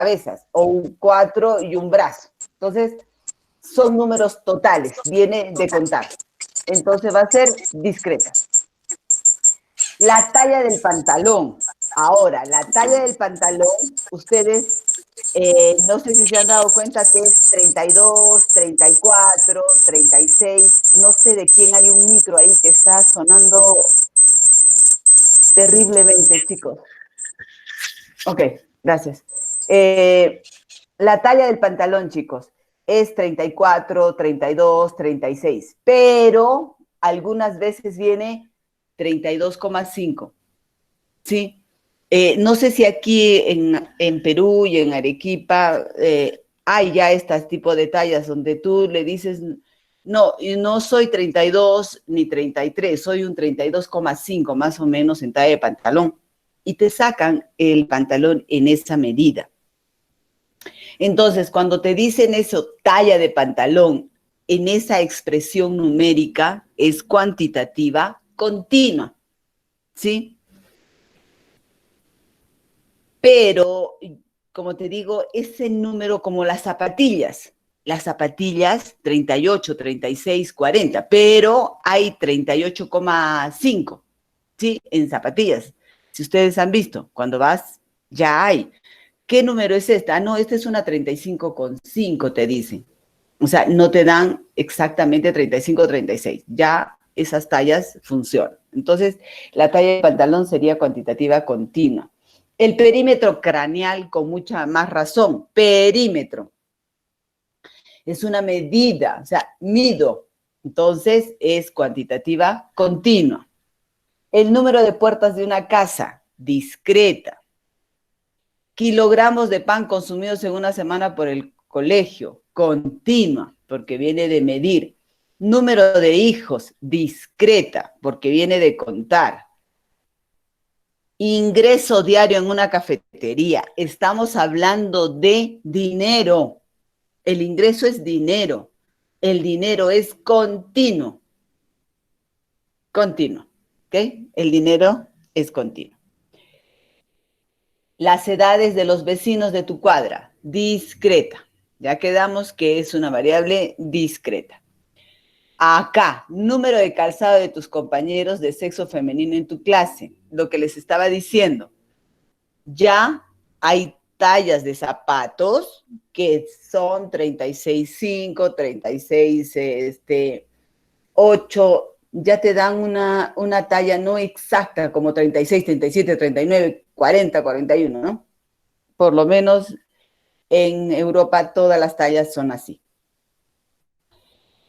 cabezas, o un 4 y un brazo. Entonces, son números totales, viene de contar. Entonces va a ser discreta. La talla del pantalón. Ahora, la talla del pantalón, ustedes no sé si se han dado cuenta que es 32, 34, 36. No sé de quién hay un micro ahí que está sonando terriblemente, chicos. Ok, gracias. La talla del pantalón, chicos, es 34, 32, 36, pero algunas veces viene 32,5, ¿sí? No sé si aquí en Perú y en Arequipa hay ya este tipo de tallas donde tú le dices, no, no soy 32 ni 33, soy un 32,5 más o menos en talla de pantalón. Y te sacan el pantalón en esa medida. Entonces, cuando te dicen eso, talla de pantalón, en esa expresión numérica es cuantitativa continua, ¿sí? Pero, como te digo, ese número como las zapatillas 38, 36, 40, pero hay 38,5, ¿sí? En zapatillas. Si ustedes han visto, cuando vas, ya hay. ¿Qué número es esta? No, esta es una 35,5, te dicen. O sea, no te dan exactamente 35 o 36. Ya esas tallas funcionan. Entonces, la talla de pantalón sería cuantitativa continua. El perímetro craneal, con mucha más razón, perímetro. Es una medida, o sea, mido. Entonces, es cuantitativa continua. El número de puertas de una casa, discreta. Kilogramos de pan consumidos en una semana por el colegio, continua, porque viene de medir. Número de hijos, discreta, porque viene de contar. Ingreso diario en una cafetería. Estamos hablando de dinero. El ingreso es dinero. El dinero es continuo. Continuo. ¿Ok? El dinero es continuo. Las edades de los vecinos de tu cuadra, discreta. Ya quedamos que es una variable discreta. Acá, número de calzado de tus compañeros de sexo femenino en tu clase. Lo que les estaba diciendo. Ya hay tallas de zapatos que son 36,5, 36, 8, ya te dan una talla no exacta como 36, 37, 39, 40, 41, ¿no? Por lo menos en Europa todas las tallas son así.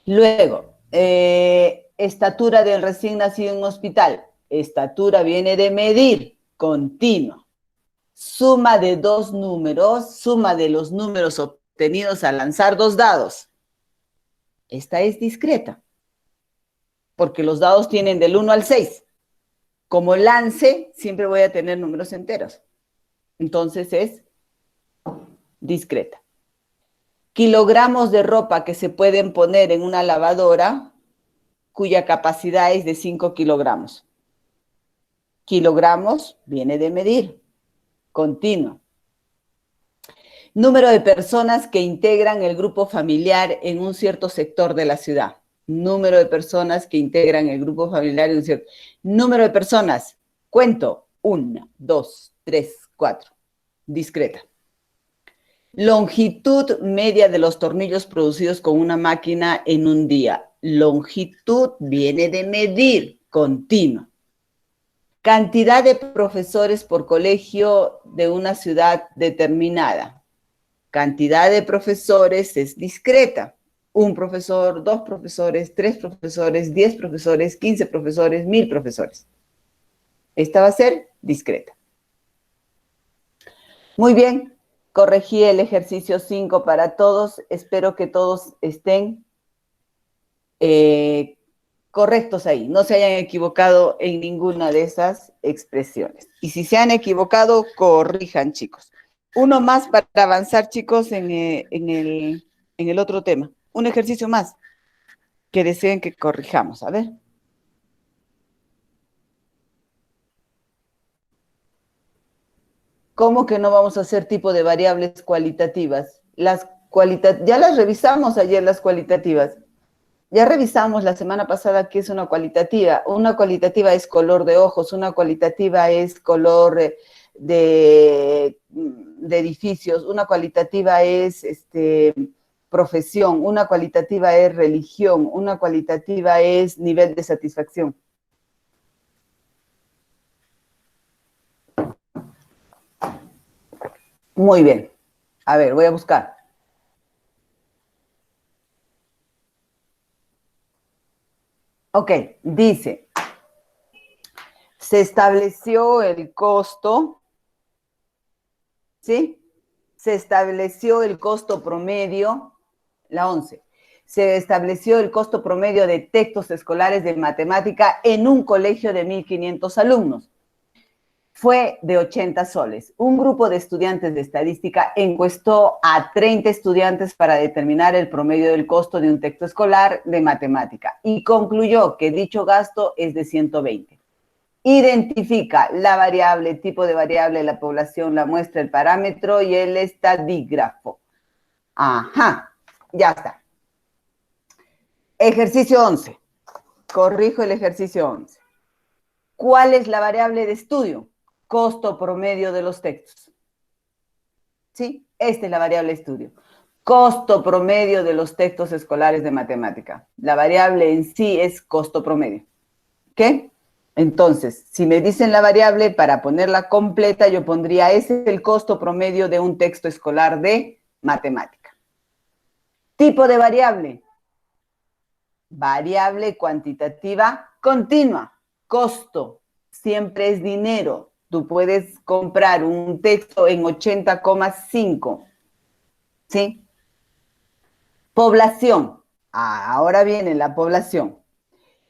Luego, estatura del recién nacido en un hospital. Estatura viene de medir, continuo. Suma de dos números, suma de los números obtenidos al lanzar dos dados. Esta es discreta, porque los dados tienen del 1 al 6. Como lance, siempre voy a tener números enteros. Entonces es discreta. Kilogramos de ropa que se pueden poner en una lavadora, cuya capacidad es de 5 kilogramos. Kilogramos viene de medir, continuo. Número de personas que integran el grupo familiar en un cierto sector de la ciudad. Número de personas que integran el grupo familiar en un cierto... Número de personas, cuento, 1, 2, 3, 4. Discreta. Longitud media de los tornillos producidos con una máquina en un día. Longitud viene de medir, continuo. Cantidad de profesores por colegio de una ciudad determinada. Cantidad de profesores es discreta. Un profesor, dos profesores, tres profesores, 10 profesores, 15 profesores, 1000 profesores. Esta va a ser discreta. Muy bien, corregí el ejercicio 5 para todos. Espero que todos estén correctos ahí. No se hayan equivocado en ninguna de esas expresiones. Y si se han equivocado, corrijan, chicos. Uno más para avanzar, chicos, en el otro tema. Un ejercicio más que deseen que corrijamos. A ver. ¿Cómo que no vamos a hacer tipo de variables cualitativas? Ya las revisamos ayer, las cualitativas. Ya revisamos la semana pasada qué es una cualitativa. Una cualitativa es color de ojos, una cualitativa es color de edificios, una cualitativa es profesión, una cualitativa es religión, una cualitativa es nivel de satisfacción. Muy bien. A ver, voy a buscar. Ok, dice, se estableció el costo, ¿sí? Se estableció el costo promedio, la 11. Se estableció el costo promedio de textos escolares de matemática en un colegio de 1.500 alumnos. Fue de 80 soles. Un grupo de estudiantes de estadística encuestó a 30 estudiantes para determinar el promedio del costo de un texto escolar de matemática y concluyó que dicho gasto es de 120. Identifica la variable, tipo de variable, la población, la muestra, el parámetro y el estadígrafo. Ajá, ya está. Ejercicio 11. Corrijo el ejercicio 11. ¿Cuál es la variable de estudio? Costo promedio de los textos. ¿Sí? Esta es la variable de estudio. Costo promedio de los textos escolares de matemática. La variable en sí es costo promedio. ¿Qué? Entonces, si me dicen la variable, para ponerla completa, yo pondría, ese es el costo promedio de un texto escolar de matemática. Tipo de variable. Variable cuantitativa continua. Costo. Siempre es dinero. Tú puedes comprar un texto en 80,5. ¿Sí? Población. Ahora viene la población.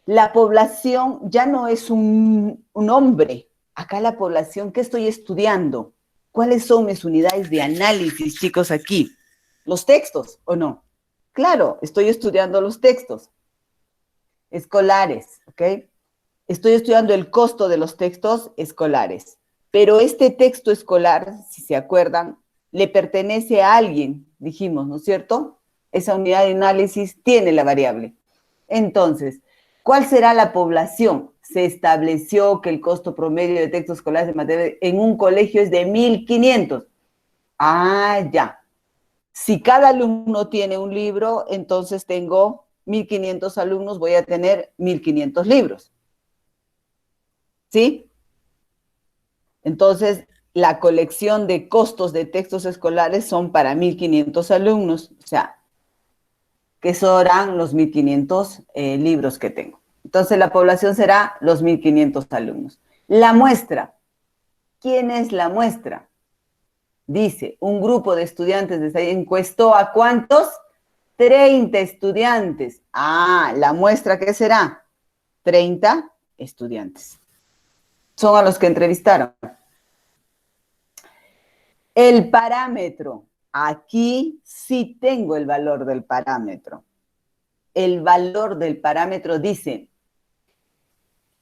La población ya no es un hombre. Acá la población, ¿qué estoy estudiando? ¿Cuáles son mis unidades de análisis, chicos, aquí? ¿Los textos o no? Claro, estoy estudiando los textos escolares, ¿ok? Estoy estudiando el costo de los textos escolares. Pero este texto escolar, si se acuerdan, le pertenece a alguien, dijimos, ¿no es cierto? Esa unidad de análisis tiene la variable. Entonces, ¿cuál será la población? Se estableció que el costo promedio de textos escolares de matemáticas en un colegio es de 1.500. Ah, ya. Si cada alumno tiene un libro, entonces tengo 1.500 alumnos, voy a tener 1.500 libros. ¿Sí? Entonces, la colección de costos de textos escolares son para 1.500 alumnos, o sea, que serán los 1.500 libros que tengo. Entonces, la población será los 1.500 alumnos. La muestra. ¿Quién es la muestra? Dice, un grupo de estudiantes encuestó a ¿cuántos? 30 estudiantes. Ah, ¿la muestra qué será? 30 estudiantes. Son a los que entrevistaron. El parámetro. Aquí sí tengo el valor del parámetro. El valor del parámetro dice,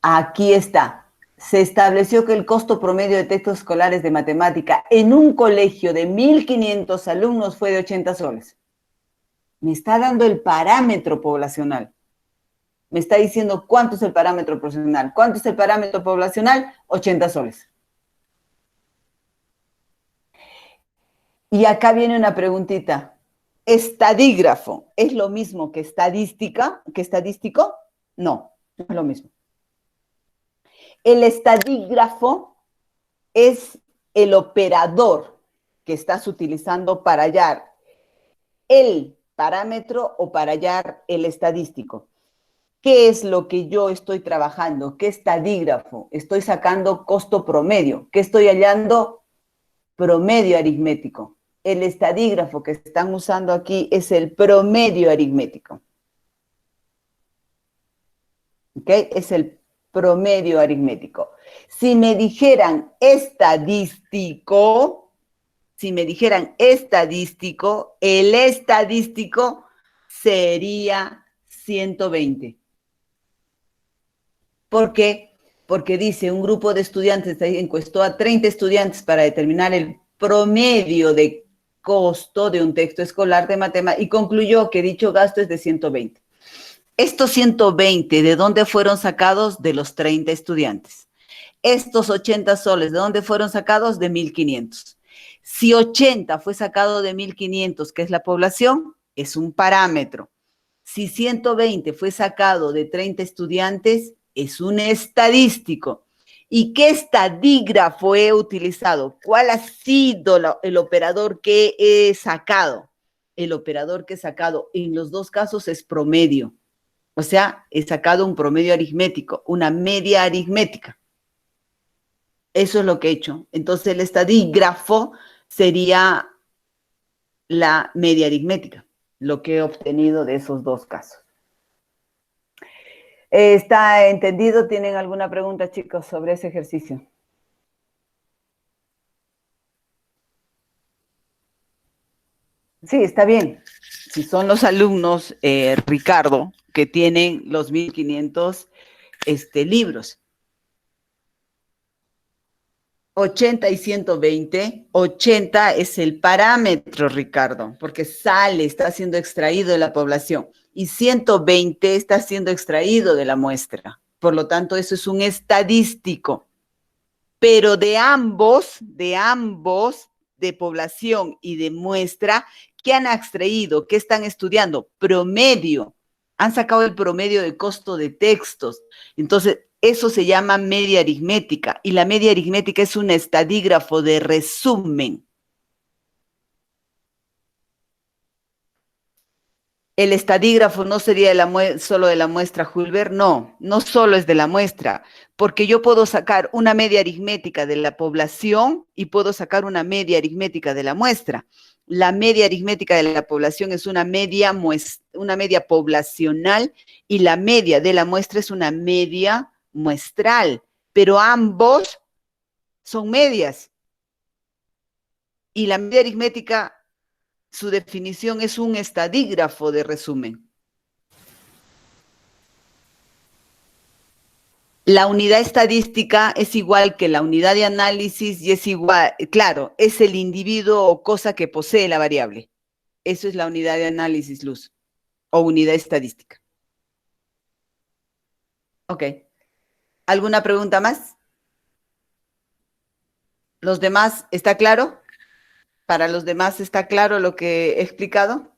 aquí está. Se estableció que el costo promedio de textos escolares de matemática en un colegio de 1.500 alumnos fue de 80 soles. Me está dando el parámetro poblacional. Me está diciendo cuánto es el parámetro poblacional. ¿Cuánto es el parámetro poblacional? 80 soles. Y acá viene una preguntita. ¿Estadígrafo es lo mismo que estadística, que estadístico? No, no es lo mismo. El estadígrafo es el operador que estás utilizando para hallar el parámetro o para hallar el estadístico. ¿Qué es lo que yo estoy trabajando? ¿Qué estadígrafo? Estoy sacando costo promedio. ¿Qué estoy hallando? Promedio aritmético. El estadígrafo que están usando aquí es el promedio aritmético. ¿Ok? Es el promedio aritmético. Si me dijeran estadístico, el estadístico sería 120. ¿Por qué? porque dice, un grupo de estudiantes encuestó a 30 estudiantes para determinar el promedio de costo de un texto escolar de matemáticas y concluyó que dicho gasto es de 120. Estos 120, ¿de dónde fueron sacados? De los 30 estudiantes. Estos 80 soles, ¿de dónde fueron sacados? De 1.500. Si 80 fue sacado de 1.500, que es la población, es un parámetro. Si 120 fue sacado de 30 estudiantes, es un estadístico. ¿Y qué estadígrafo he utilizado? ¿Cuál ha sido el operador que he sacado? El operador que he sacado en los dos casos es promedio. O sea, he sacado un promedio aritmético, una media aritmética. Eso es lo que he hecho. Entonces, el estadígrafo sería la media aritmética, lo que he obtenido de esos dos casos. ¿Está entendido? ¿Tienen alguna pregunta, chicos, sobre ese ejercicio? Sí, está bien. Si son los alumnos, Ricardo, que tienen los 1.500 libros. 80 y 120, 80 es el parámetro, Ricardo, porque está siendo extraído de la población, y 120 está siendo extraído de la muestra. Por lo tanto, eso es un estadístico. Pero de ambos, de población y de muestra, ¿qué han extraído? ¿Qué están estudiando? Promedio. Han sacado el promedio de costo de textos. Entonces, eso se llama media aritmética, y la media aritmética es un estadígrafo de resumen. El estadígrafo no sería solo de la muestra Hulber, no solo es de la muestra, porque yo puedo sacar una media aritmética de la población y puedo sacar una media aritmética de la muestra. La media aritmética de la población es una media poblacional, y la media de la muestra es una media muestral, pero ambos son medias. Y la media aritmética, su definición es un estadígrafo de resumen. La unidad estadística es igual que la unidad de análisis y es igual, claro, es el individuo o cosa que posee la variable. Eso es la unidad de análisis, Luz, o unidad estadística. Ok. ¿Alguna pregunta más? ¿Los demás, está claro? ¿Para los demás está claro lo que he explicado?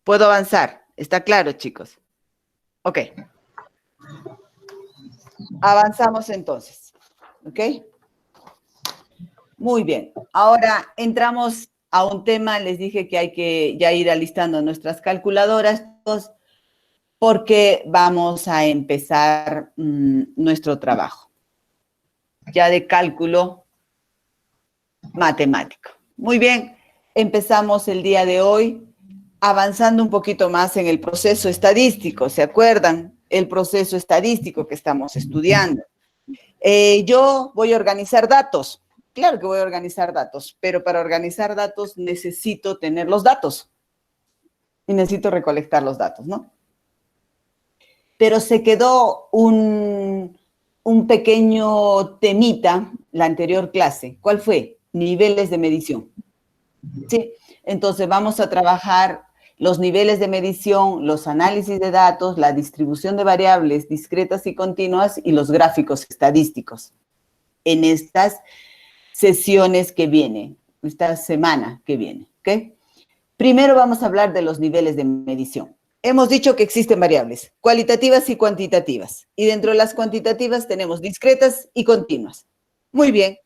¿Puedo avanzar? ¿Está claro, chicos? Ok. Avanzamos entonces. ¿Ok? Muy bien. Ahora entramos a un tema. Les dije que hay que ya ir alistando nuestras calculadoras, porque vamos a empezar nuestro trabajo ya de cálculo matemático. Muy bien. Empezamos el día de hoy avanzando un poquito más en el proceso estadístico. ¿Se acuerdan? El proceso estadístico que estamos estudiando. Yo voy a organizar datos. Claro que voy a organizar datos, pero para organizar datos necesito tener los datos y necesito recolectar los datos, ¿no? Pero se quedó un pequeño temita la anterior clase. ¿Cuál fue? Niveles de medición. Sí, entonces vamos a trabajar los niveles de medición, los análisis de datos, la distribución de variables discretas y continuas y los gráficos estadísticos en estas sesiones que vienen, esta semana que viene, ¿ok? Primero vamos a hablar de los niveles de medición. Hemos dicho que existen variables cualitativas y cuantitativas, y dentro de las cuantitativas tenemos discretas y continuas. Muy bien.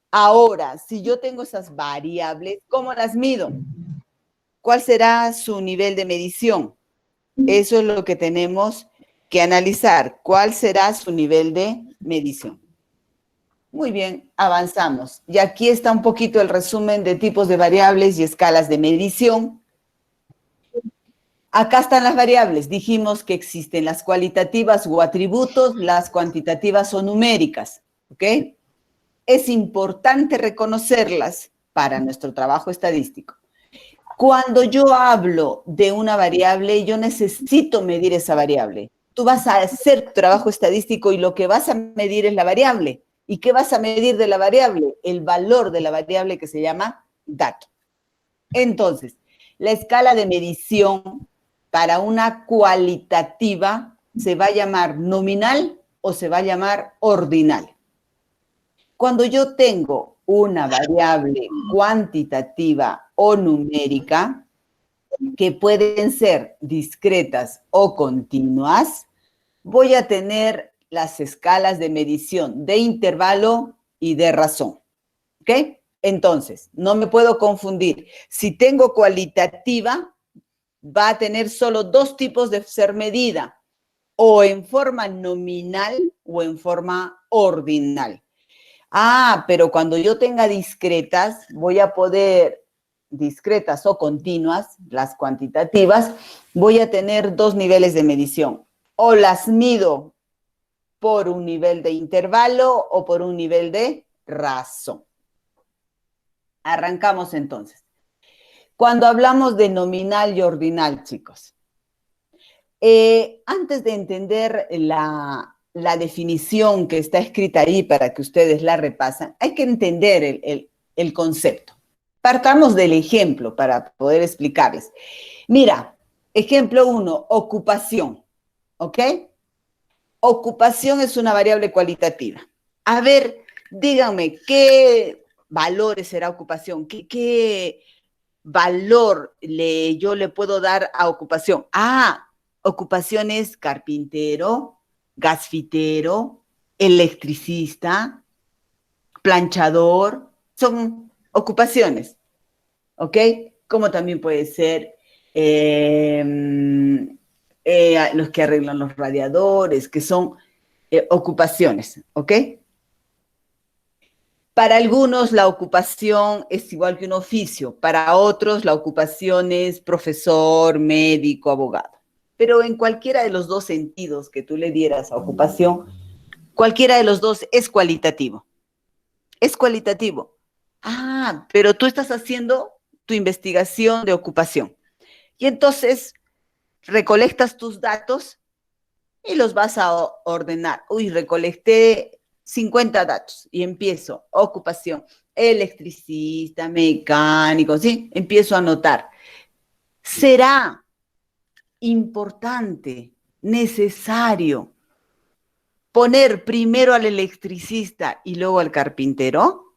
Ahora, si yo tengo esas variables, ¿cómo las mido? ¿Cuál será su nivel de medición? Eso es lo que tenemos que analizar. ¿Cuál será su nivel de medición? Muy bien, avanzamos. Y aquí está un poquito el resumen de tipos de variables y escalas de medición. Acá están las variables. Dijimos que existen las cualitativas o atributos, las cuantitativas o numéricas, ¿ok? Es importante reconocerlas para nuestro trabajo estadístico. Cuando yo hablo de una variable, yo necesito medir esa variable. Tú vas a hacer trabajo estadístico y lo que vas a medir es la variable. ¿Y qué vas a medir de la variable? El valor de la variable que se llama dato. Entonces, la escala de medición para una cualitativa se va a llamar nominal o se va a llamar ordinal. Cuando yo tengo una variable cuantitativa o numérica, que pueden ser discretas o continuas, voy a tener las escalas de medición de intervalo y de razón. ¿Ok? Entonces, no me puedo confundir. Si tengo cualitativa, va a tener solo dos tipos de ser medida, o en forma nominal o en forma ordinal. Ah, pero cuando yo tenga discretas, voy a poder, discretas o continuas, las cuantitativas, voy a tener dos niveles de medición. O las mido por un nivel de intervalo o por un nivel de razón. Arrancamos entonces. Cuando hablamos de nominal y ordinal, chicos, antes de entender la definición que está escrita ahí para que ustedes la repasen, hay que entender el concepto. Partamos del ejemplo para poder explicarles. Mira, ejemplo 1, ocupación, ¿ok? Ocupación es una variable cualitativa. A ver, díganme, ¿qué valores será ocupación? ¿Qué valor yo le puedo dar a ocupación? Ah, ocupaciones carpintero, gasfitero, electricista, planchador, son ocupaciones, ¿ok? Como también puede ser eh, los que arreglan los radiadores, que son ocupaciones, ¿ok? Para algunos la ocupación es igual que un oficio, para otros la ocupación es profesor, médico, abogado. Pero en cualquiera de los dos sentidos que tú le dieras a ocupación, cualquiera de los dos es cualitativo. Es cualitativo. Ah, pero tú estás haciendo tu investigación de ocupación. Y entonces recolectas tus datos y los vas a ordenar. Uy, recolecté 50 datos y empiezo, ocupación, electricista, mecánico, ¿sí? Empiezo a anotar. ¿Será importante, necesario, poner primero al electricista y luego al carpintero?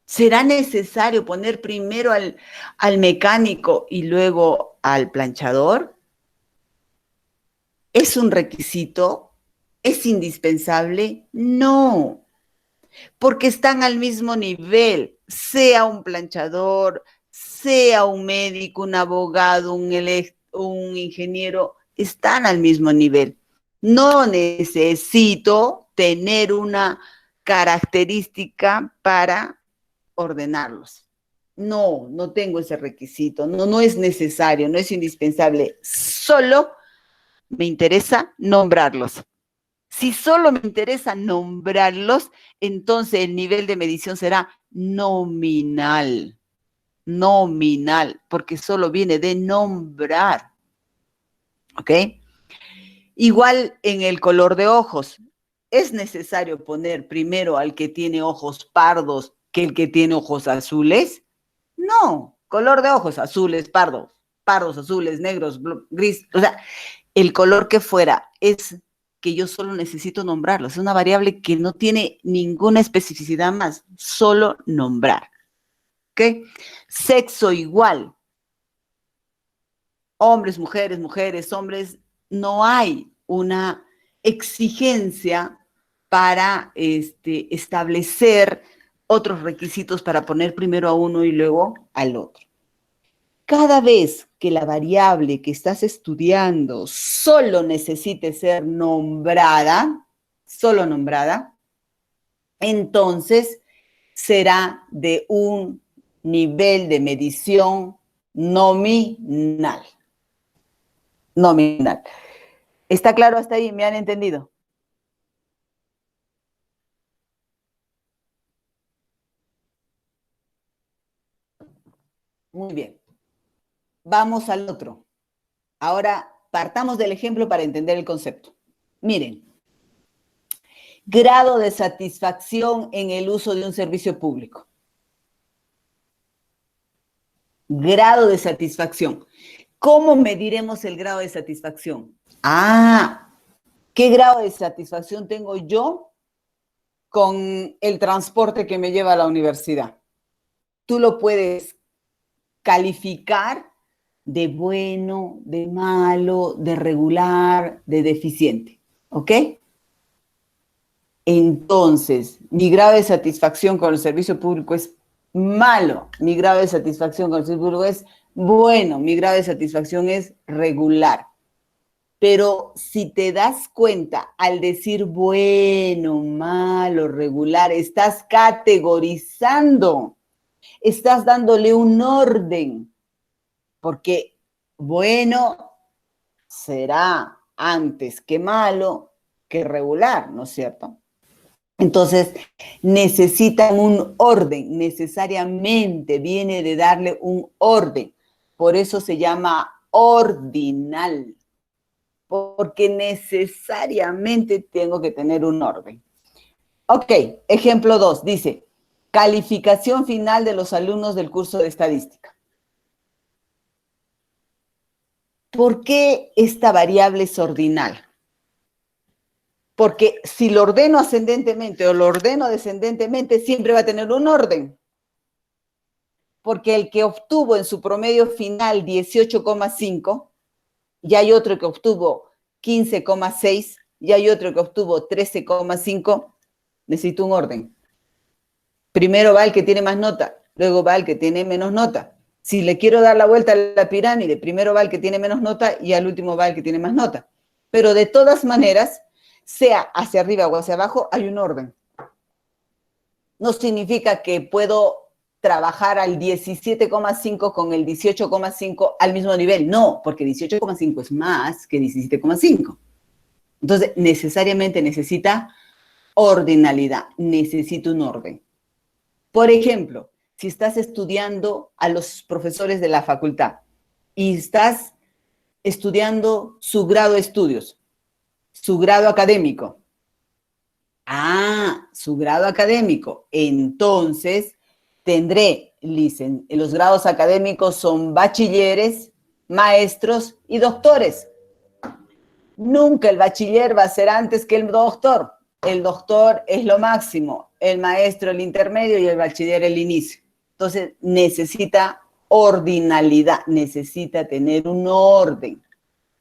¿Será necesario poner primero al mecánico y luego al planchador? ¿Es un requisito? ¿Es indispensable? No, porque están al mismo nivel, sea un planchador, sea un médico, un abogado, un ingeniero, están al mismo nivel. No necesito tener una característica para ordenarlos. No, no tengo ese requisito, no es necesario, no es indispensable, solo me interesa nombrarlos. Si solo me interesa nombrarlos, entonces el nivel de medición será nominal. Nominal, porque solo viene de nombrar. ¿Ok? Igual en el color de ojos. ¿Es necesario poner primero al que tiene ojos pardos que el que tiene ojos azules? No, color de ojos, azules, pardos, pardos, azules, negros, gris. O sea, el color que fuera es que yo solo necesito nombrarlo. Es una variable que no tiene ninguna especificidad más, solo nombrar. ¿Ok? Sexo igual. Hombres, mujeres, mujeres, hombres. No hay una exigencia para establecer otros requisitos para poner primero a uno y luego al otro. Cada vez que la variable que estás estudiando solo necesite ser nombrada, solo nombrada, entonces será de un nivel de medición nominal. Nominal. ¿Está claro hasta ahí? ¿Me han entendido? Muy bien. Vamos al otro. Ahora partamos del ejemplo para entender el concepto. Miren, grado de satisfacción en el uso de un servicio público. Grado de satisfacción. ¿Cómo mediremos el grado de satisfacción? ¿Qué grado de satisfacción tengo yo con el transporte que me lleva a la universidad? Tú lo puedes calificar de bueno, de malo, de regular, de deficiente, ¿ok? Entonces, mi grado de satisfacción con el servicio público es malo, mi grado de satisfacción con el servicio público es bueno, mi grado de satisfacción es regular. Pero si te das cuenta, al decir bueno, malo, regular, estás categorizando, estás dándole un orden, porque bueno será antes que malo, que regular, ¿no es cierto? Entonces, necesitan un orden, necesariamente viene de darle un orden. Por eso se llama ordinal, porque necesariamente tengo que tener un orden. Ok, ejemplo 2, dice, calificación final de los alumnos del curso de estadística. ¿Por qué esta variable es ordinal? Porque si lo ordeno ascendentemente o lo ordeno descendentemente, siempre va a tener un orden. Porque el que obtuvo en su promedio final 18,5, y hay otro que obtuvo 15,6, y hay otro que obtuvo 13,5, necesito un orden. Primero va el que tiene más nota, luego va el que tiene menos nota. Si le quiero dar la vuelta a la pirámide, primero va el que tiene menos nota y al último va el que tiene más nota. Pero de todas maneras, sea hacia arriba o hacia abajo, hay un orden. No significa que puedo trabajar al 17,5 con el 18,5 al mismo nivel. No, porque 18,5 es más que 17,5. Entonces, necesariamente necesita ordinalidad, necesita un orden. Por ejemplo, si estás estudiando a los profesores de la facultad y estás estudiando su grado de estudios, su grado académico. Su grado académico. Entonces, tendré los grados académicos son bachilleres, maestros y doctores. Nunca el bachiller va a ser antes que el doctor. El doctor es lo máximo, el maestro el intermedio y el bachiller el inicio. Entonces, necesita ordinalidad, necesita tener un orden.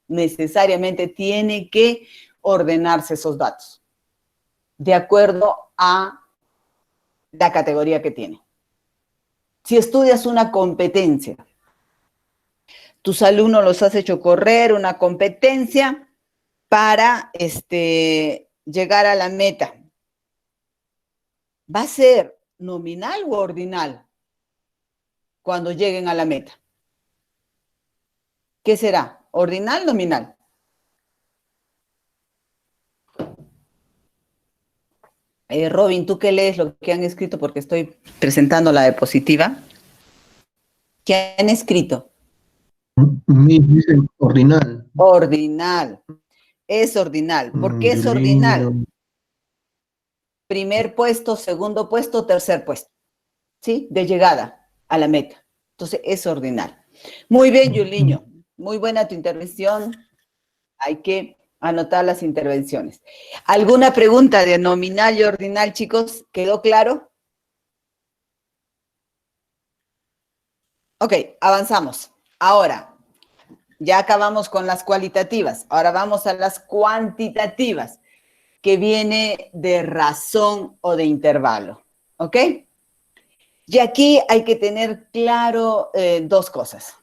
Necesariamente tiene que ordenarse esos datos de acuerdo a la categoría que tiene. Si estudias una competencia, tus alumnos los has hecho correr una competencia para llegar a la meta. ¿Va a ser nominal o ordinal cuando lleguen a la meta? ¿Qué será? ¿Ordinal o nominal? Robin, ¿tú qué lees lo que han escrito? Porque estoy presentando la diapositiva. ¿Qué han escrito? Dice ordinal. Ordinal. Es ordinal. ¿Por qué es ordinal? Primer puesto, segundo puesto, tercer puesto. ¿Sí? De llegada a la meta. Entonces, es ordinal. Muy bien, Yuliño. Muy buena tu intervención. Hay que anotar las intervenciones. ¿Alguna pregunta de nominal y ordinal, chicos? ¿Quedó claro? Ok, avanzamos. Ahora, ya acabamos con las cualitativas. Ahora vamos a las cuantitativas, que viene de razón o de intervalo. ¿Ok? Y aquí hay que tener claro dos cosas,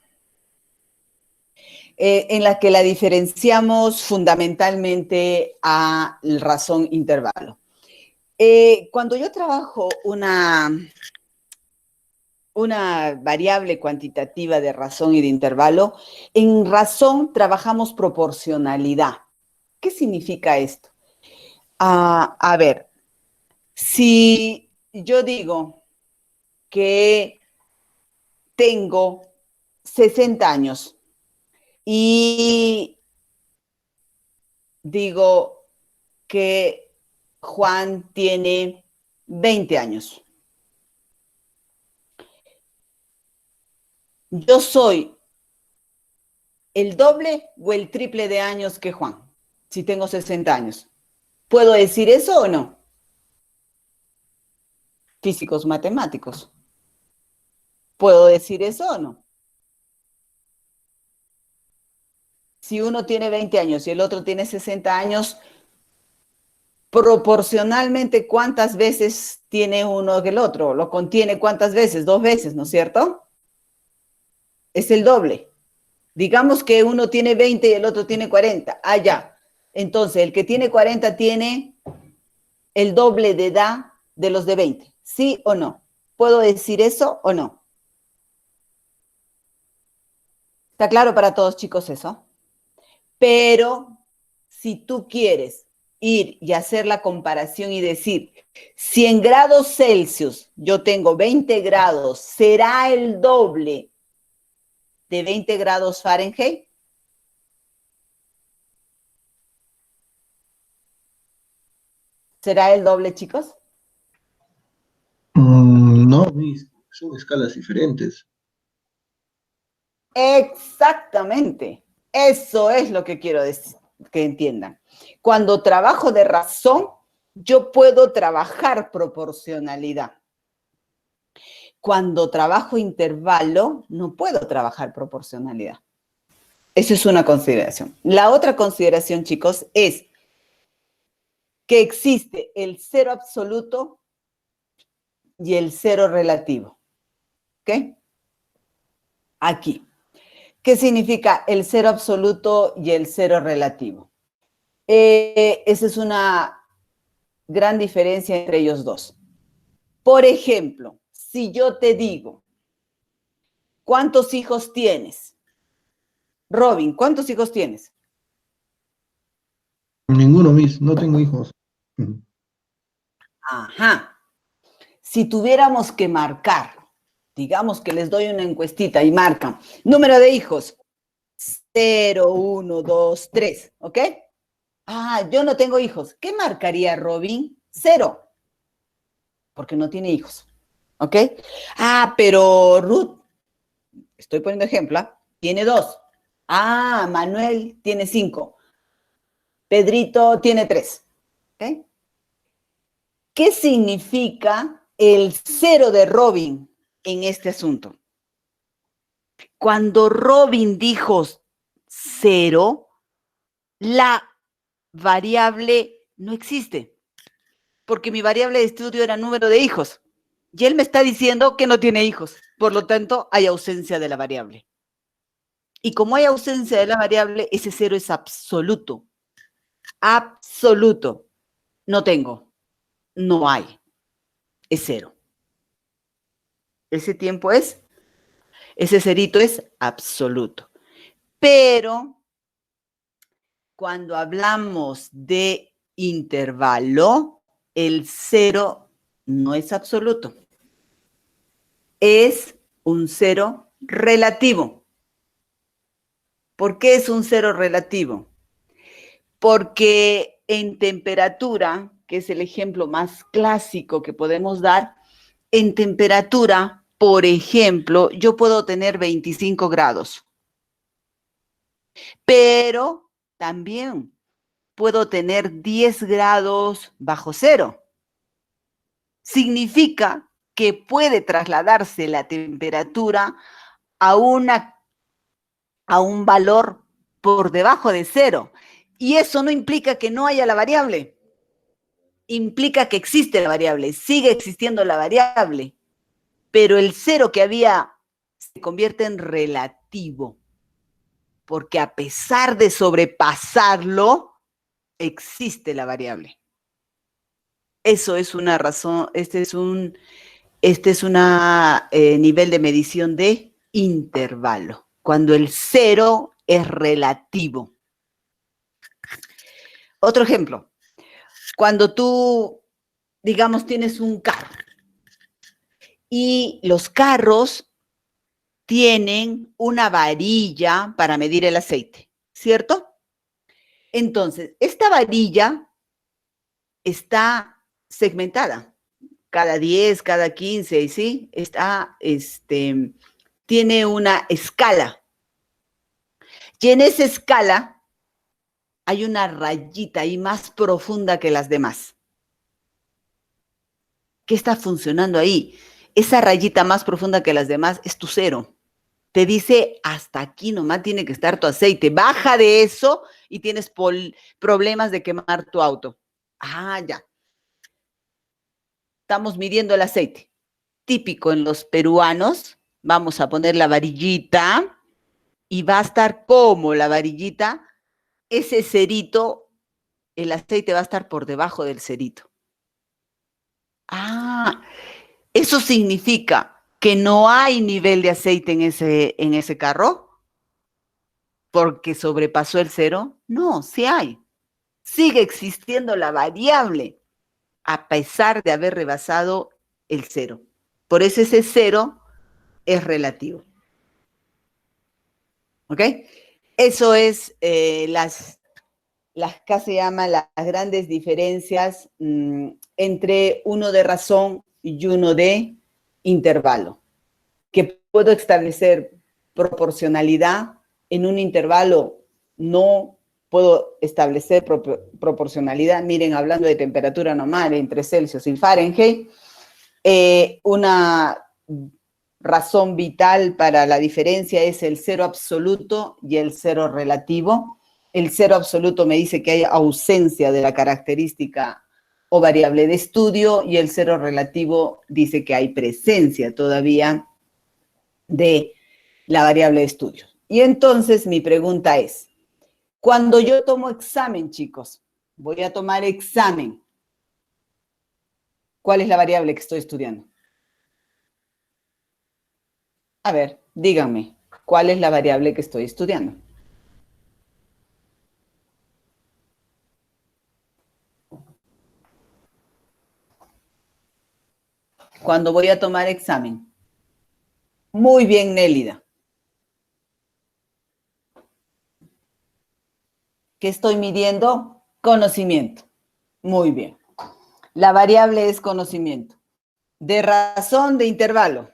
en las que la diferenciamos fundamentalmente a razón intervalo. Cuando yo trabajo una variable cuantitativa de razón y de intervalo, en razón trabajamos proporcionalidad. ¿Qué significa esto? A ver, si yo digo que tengo 60 años y digo que Juan tiene 20 años. ¿Yo soy el doble o el triple de años que Juan? Si tengo 60 años. ¿Puedo decir eso o no? Físicos matemáticos. ¿Puedo decir eso o no? Si uno tiene 20 años y el otro tiene 60 años, proporcionalmente, ¿cuántas veces tiene uno que el otro? ¿Lo contiene cuántas veces? 2 veces, ¿no es cierto? Es el doble. Digamos que uno tiene 20 y el otro tiene 40. Ah, ya. Entonces, el que tiene 40 tiene el doble de edad de los de 20. ¿Sí o no? ¿Puedo decir eso o no? ¿Está claro para todos, chicos, eso? Pero si tú quieres ir y hacer la comparación y decir, si en grados Celsius yo tengo 20 grados, ¿será el doble de 20 grados Fahrenheit? ¿Será el doble, chicos? No, Miss, son escalas diferentes. Exactamente. Eso es lo que quiero decir, que entiendan. Cuando trabajo de razón, yo puedo trabajar proporcionalidad. Cuando trabajo intervalo, no puedo trabajar proporcionalidad. Eso es una consideración. La otra consideración, chicos, es que existe el cero absoluto y el cero relativo. ¿Ok? Aquí. ¿Qué significa el cero absoluto y el cero relativo? Esa es una gran diferencia entre ellos dos. Por ejemplo, si yo te digo, ¿cuántos hijos tienes? Robin, ¿cuántos hijos tienes? Ninguno, Miss, no tengo hijos. Ajá. Si tuviéramos que marcar, digamos que les doy una encuestita y marcan, número de hijos, 0, 1, 2, 3, ¿ok? Ah, yo no tengo hijos. ¿Qué marcaría Robin? 0, porque no tiene hijos, ¿ok? Ah, pero Ruth, estoy poniendo ejemplo, tiene 2. Ah, Manuel tiene 5. Pedrito tiene 3. ¿Ok? ¿Qué significa el 0 de Robin en este asunto? Cuando Robin dijo 0, la variable no existe, porque mi variable de estudio era número de hijos. Y él me está diciendo que no tiene hijos. Por lo tanto, hay ausencia de la variable. Y como hay ausencia de la variable, ese 0 es absoluto. Absoluto. No tengo. No hay. Es 0. Ese tiempo es, ese cerito es absoluto. Pero cuando hablamos de intervalo, el 0 no es absoluto. Es un 0 relativo. ¿Por qué es un 0 relativo? Porque en temperatura, que es el ejemplo más clásico que podemos dar, en temperatura, por ejemplo, yo puedo tener 25 grados, pero también puedo tener 10 grados bajo cero. Significa que puede trasladarse la temperatura a un valor por debajo de cero. Y eso no implica que no haya la variable. Implica que existe la variable, sigue existiendo la variable, pero el cero que había se convierte en relativo, porque a pesar de sobrepasarlo, existe la variable. Eso es una razón, este es un nivel de medición de intervalo, cuando el cero es relativo. Otro ejemplo, cuando tú, digamos, tienes un carro y los carros tienen una varilla para medir el aceite, ¿cierto? Entonces, esta varilla está segmentada, cada 10, cada 15, ¿sí? Tiene una escala. Y en esa escala hay una rayita ahí más profunda que las demás. ¿Qué está funcionando ahí? Esa rayita más profunda que las demás es tu cero. Te dice, hasta aquí nomás tiene que estar tu aceite. Baja de eso y tienes problemas de quemar tu auto. Ah, ya. Estamos midiendo el aceite. Típico en los peruanos, vamos a poner la varillita y va a estar como la varillita, ese cerito, el aceite va a estar por debajo del cerito. Ah, eso significa que no hay nivel de aceite en ese carro porque sobrepasó el cero. No, sí hay. Sigue existiendo la variable a pesar de haber rebasado el cero. Por eso ese cero es relativo. ¿Ok? Eso es acá se llaman las grandes diferencias entre uno de razón y uno de intervalo. Que puedo establecer proporcionalidad en un intervalo, no puedo establecer proporcionalidad. Miren, hablando de temperatura normal entre Celsius y Fahrenheit, una razón vital para la diferencia es el cero absoluto y el cero relativo. El cero absoluto me dice que hay ausencia de la característica o variable de estudio y el cero relativo dice que hay presencia todavía de la variable de estudio. Y entonces mi pregunta es, cuando yo tomo examen, chicos, voy a tomar examen, ¿cuál es la variable que estoy estudiando? A ver, díganme, ¿cuál es la variable que estoy estudiando? Cuando voy a tomar examen. Muy bien, Nélida. ¿Qué estoy midiendo? Conocimiento. Muy bien. La variable es conocimiento. De razón de intervalo.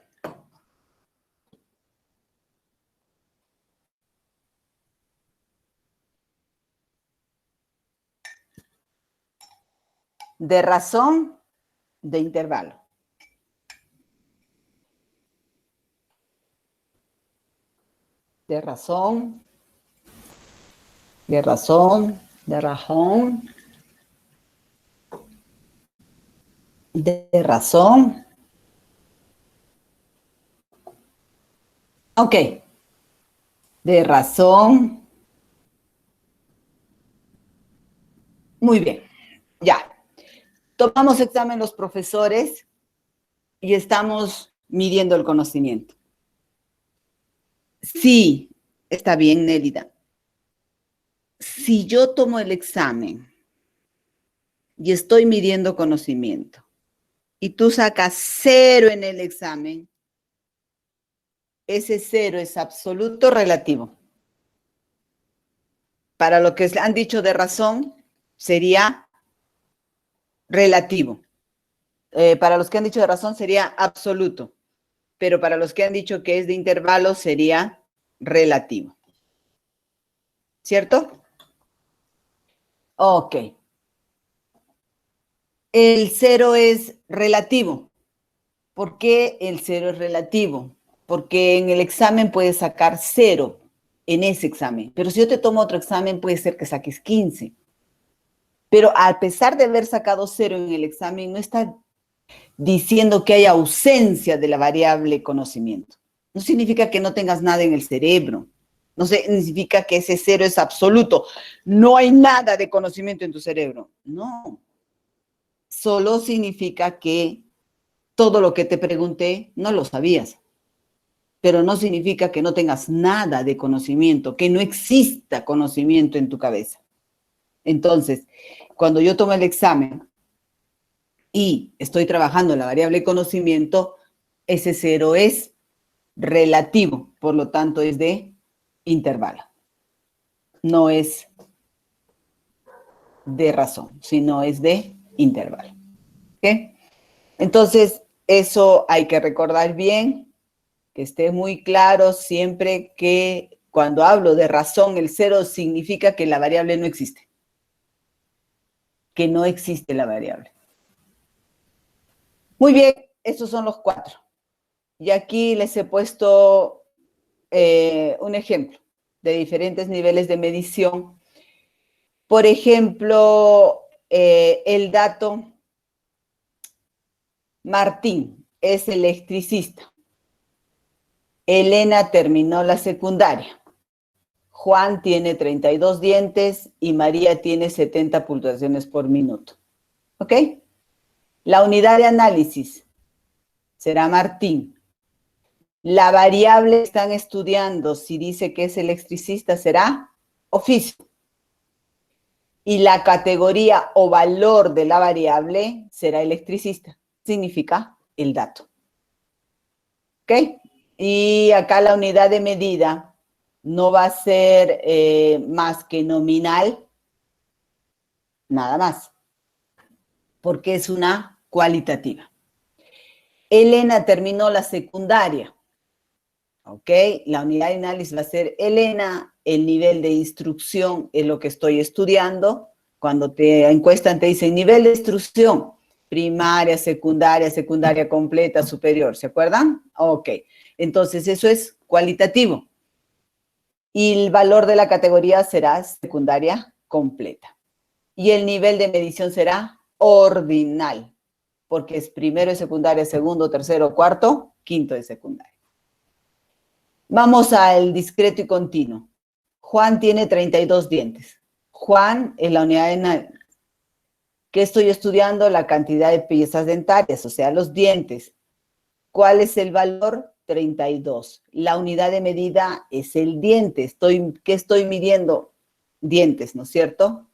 De razón de intervalo. De razón. De razón. De razón. De razón. Ok. De razón. Muy bien. Ya. Tomamos examen los profesores y estamos midiendo el conocimiento. Sí, está bien, Nélida. Si yo tomo el examen y estoy midiendo conocimiento y tú sacas 0 en el examen, ese 0 es absoluto o relativo. Para lo que han dicho de razón, sería relativo. Para los que han dicho de razón, sería absoluto. Pero para los que han dicho que es de intervalo, sería relativo. ¿Cierto? Ok. El 0 es relativo. ¿Por qué el 0 es relativo? Porque en el examen puedes sacar 0 en ese examen. Pero si yo te tomo otro examen, puede ser que saques 15. Pero a pesar de haber sacado 0 en el examen, no está diciendo que hay ausencia de la variable conocimiento. No significa que no tengas nada en el cerebro. No significa que ese 0 es absoluto. No hay nada de conocimiento en tu cerebro. No. Solo significa que todo lo que te pregunté no lo sabías. Pero no significa que no tengas nada de conocimiento, que no exista conocimiento en tu cabeza. Entonces, cuando yo tomo el examen y estoy trabajando en la variable conocimiento, ese 0 es relativo, por lo tanto es de intervalo. No es de razón, sino es de intervalo. ¿Ok? Entonces, eso hay que recordar bien, que esté muy claro siempre que cuando hablo de razón, el cero significa que la variable no existe, que no existe la variable. Muy bien, estos son los 4. Y aquí les he puesto un ejemplo de diferentes niveles de medición. Por ejemplo, el dato Martín es electricista. Elena terminó la secundaria. Juan tiene 32 dientes y María tiene 70 pulsaciones por minuto. ¿Ok? La unidad de análisis será Martín. La variable que están estudiando, si dice que es electricista, será oficio. Y la categoría o valor de la variable será electricista. Significa el dato. ¿Ok? Y acá la unidad de medida no va a ser más que nominal, nada más, porque es una cualitativa. Elena terminó la secundaria. ¿Ok? La unidad de análisis va a ser Elena, el nivel de instrucción es lo que estoy estudiando. Cuando te encuestan te dicen nivel de instrucción, primaria, secundaria completa, superior, ¿se acuerdan? Ok, entonces eso es cualitativo. Y el valor de la categoría será secundaria completa. Y el nivel de medición será ordinal, porque es primero de secundaria, segundo, tercero, cuarto, quinto de secundaria. Vamos al discreto y continuo. Juan tiene 32 dientes. Juan es la unidad de... ¿Qué estoy estudiando? La cantidad de piezas dentarias, o sea, los dientes. ¿Cuál es el valor? 32. La unidad de medida es el diente. ¿Qué estoy midiendo? Dientes, ¿no es cierto?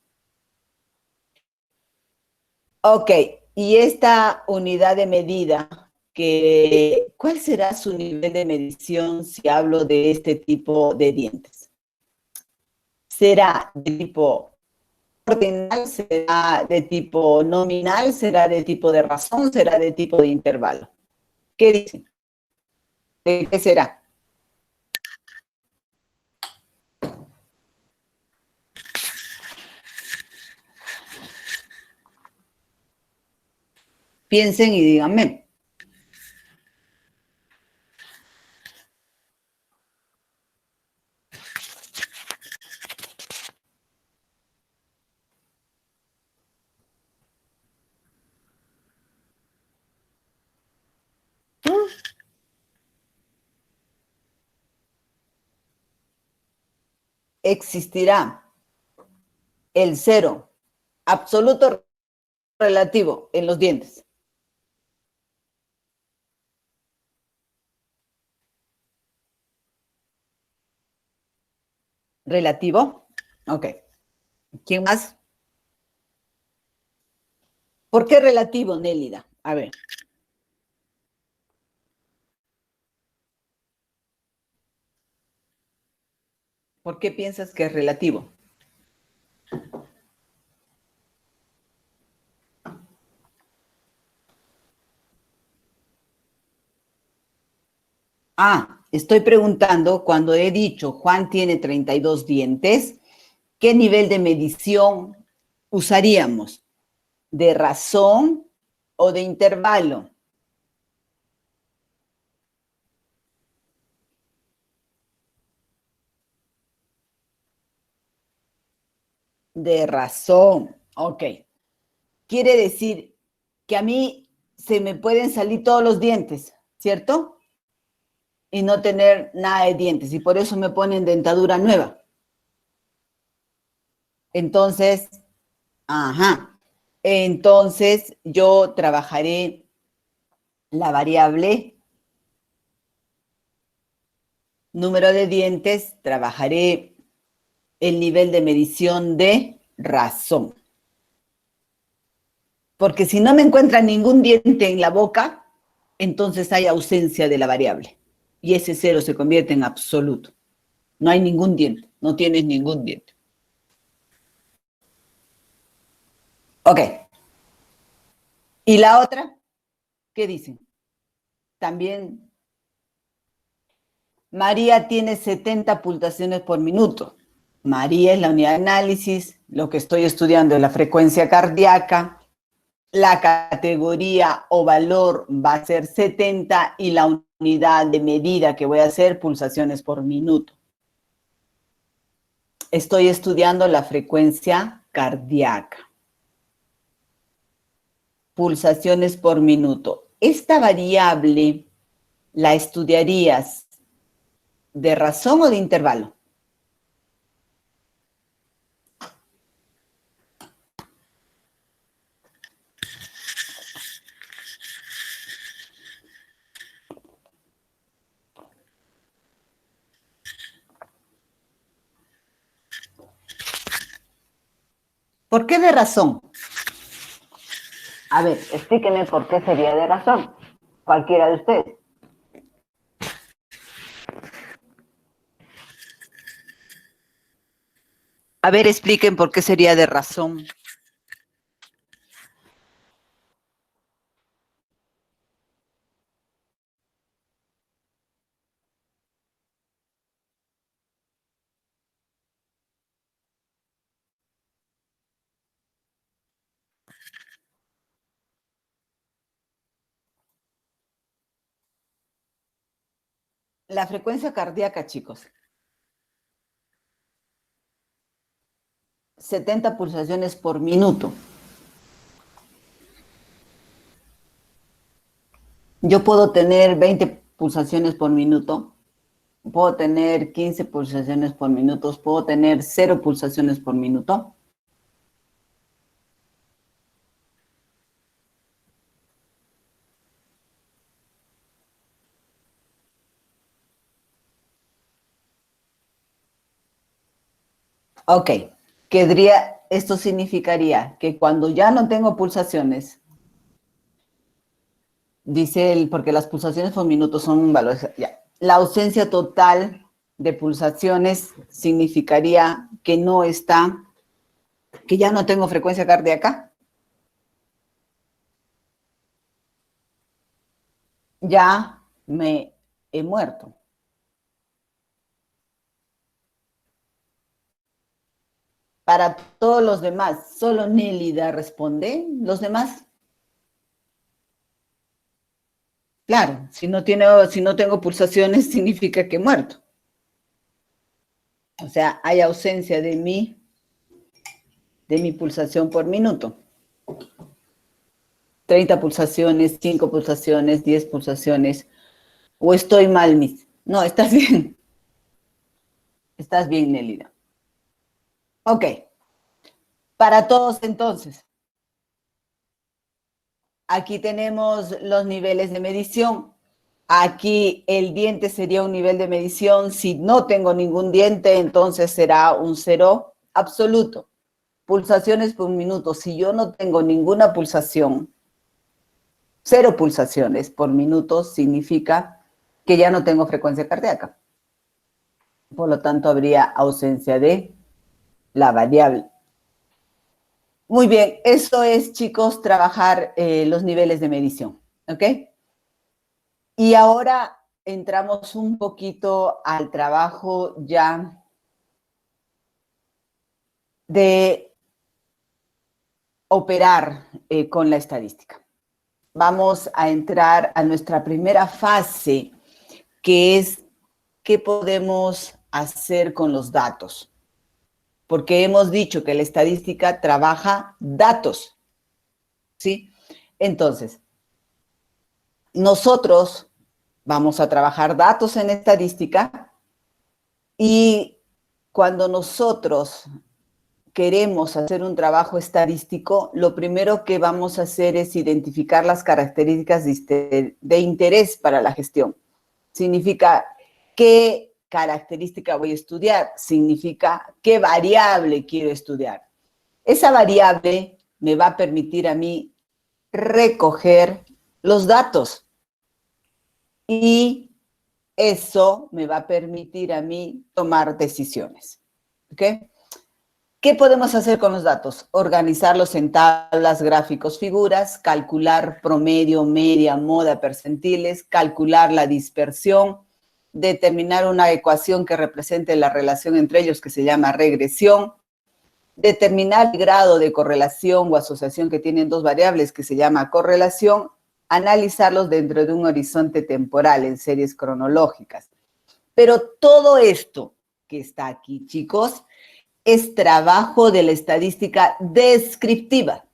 Ok, y esta unidad de medida, ¿cuál será su nivel de medición si hablo de este tipo de dientes? ¿Será de tipo ordinal? ¿Será de tipo nominal? ¿Será de tipo de razón? ¿Será de tipo de intervalo? ¿Qué dicen? ¿De qué será? Piensen y díganme. Existirá el cero absoluto relativo en los dientes. ¿Relativo? Ok. ¿Quién más? ¿Por qué relativo, Nélida? A ver. ¿Por qué piensas que es relativo? Estoy preguntando, cuando he dicho Juan tiene 32 dientes, ¿qué nivel de medición usaríamos? ¿De razón o de intervalo? De razón. Ok. Quiere decir que a mí se me pueden salir todos los dientes, ¿cierto? Y no tener nada de dientes, y por eso me ponen dentadura nueva. Entonces, entonces yo trabajaré la variable número de dientes, trabajaré el nivel de medición de razón. Porque si no me encuentran ningún diente en la boca, entonces hay ausencia de la variable. y ese 0 se convierte en absoluto. No hay ningún diente, no tienes ningún diente. Ok. ¿Y la otra? ¿Qué dicen? También, María tiene 70 pulsaciones por minuto. María es la unidad de análisis, lo que estoy estudiando es la frecuencia cardíaca, la categoría o valor va a ser 70 y la unidad de medida que voy a hacer, pulsaciones por minuto. Estoy estudiando la frecuencia cardíaca. Pulsaciones por minuto. Esta variable la estudiarías de razón o de intervalo. ¿Por qué de razón? A ver, explíquenme por qué sería de razón. Cualquiera de ustedes. A ver, expliquen por qué sería de razón. La frecuencia cardíaca, chicos. 70 pulsaciones por minuto. Yo puedo tener 20 pulsaciones por minuto, puedo tener 15 pulsaciones por minuto, puedo tener 0 pulsaciones por minuto. Ok, esto significaría que cuando ya no tengo pulsaciones, dice él, porque las pulsaciones por minuto son un valor, ya, la ausencia total de pulsaciones significaría que no está, que ya no tengo frecuencia cardíaca. Ya me he muerto. Para todos los demás, solo Nélida responde, los demás. Claro, si no tengo pulsaciones, significa que he muerto. O sea, hay ausencia de mi pulsación por minuto. 30 pulsaciones, 5 pulsaciones, 10 pulsaciones. ¿O estoy mal, Miss? No, estás bien. Estás bien, Nélida. Ok. Para todos, entonces. Aquí tenemos los niveles de medición. Aquí el diente sería un nivel de medición. Si no tengo ningún diente, entonces será un 0 absoluto. Pulsaciones por minuto. Si yo no tengo ninguna pulsación, 0 pulsaciones por minuto significa que ya no tengo frecuencia cardíaca. Por lo tanto, habría ausencia de la variable. Muy bien, eso es, chicos, trabajar los niveles de medición, ¿ok? Y ahora entramos un poquito al trabajo ya de operar con la estadística. Vamos a entrar a nuestra primera fase, que es qué podemos hacer con los datos. Porque hemos dicho que la estadística trabaja datos, ¿sí? Entonces, nosotros vamos a trabajar datos en estadística y cuando nosotros queremos hacer un trabajo estadístico, lo primero que vamos a hacer es identificar las características de interés para la gestión. Significa qué característica voy a estudiar, significa qué variable quiero estudiar. Esa variable me va a permitir a mí recoger los datos y eso me va a permitir a mí tomar decisiones. ¿Ok? ¿Qué podemos hacer con los datos? Organizarlos en tablas, gráficos, figuras, calcular promedio, media, moda, percentiles, calcular la dispersión, determinar una ecuación que represente la relación entre ellos que se llama regresión, determinar el grado de correlación o asociación que tienen dos variables que se llama correlación, analizarlos dentro de un horizonte temporal en series cronológicas. Pero todo esto que está aquí, chicos, es trabajo de la estadística descriptiva.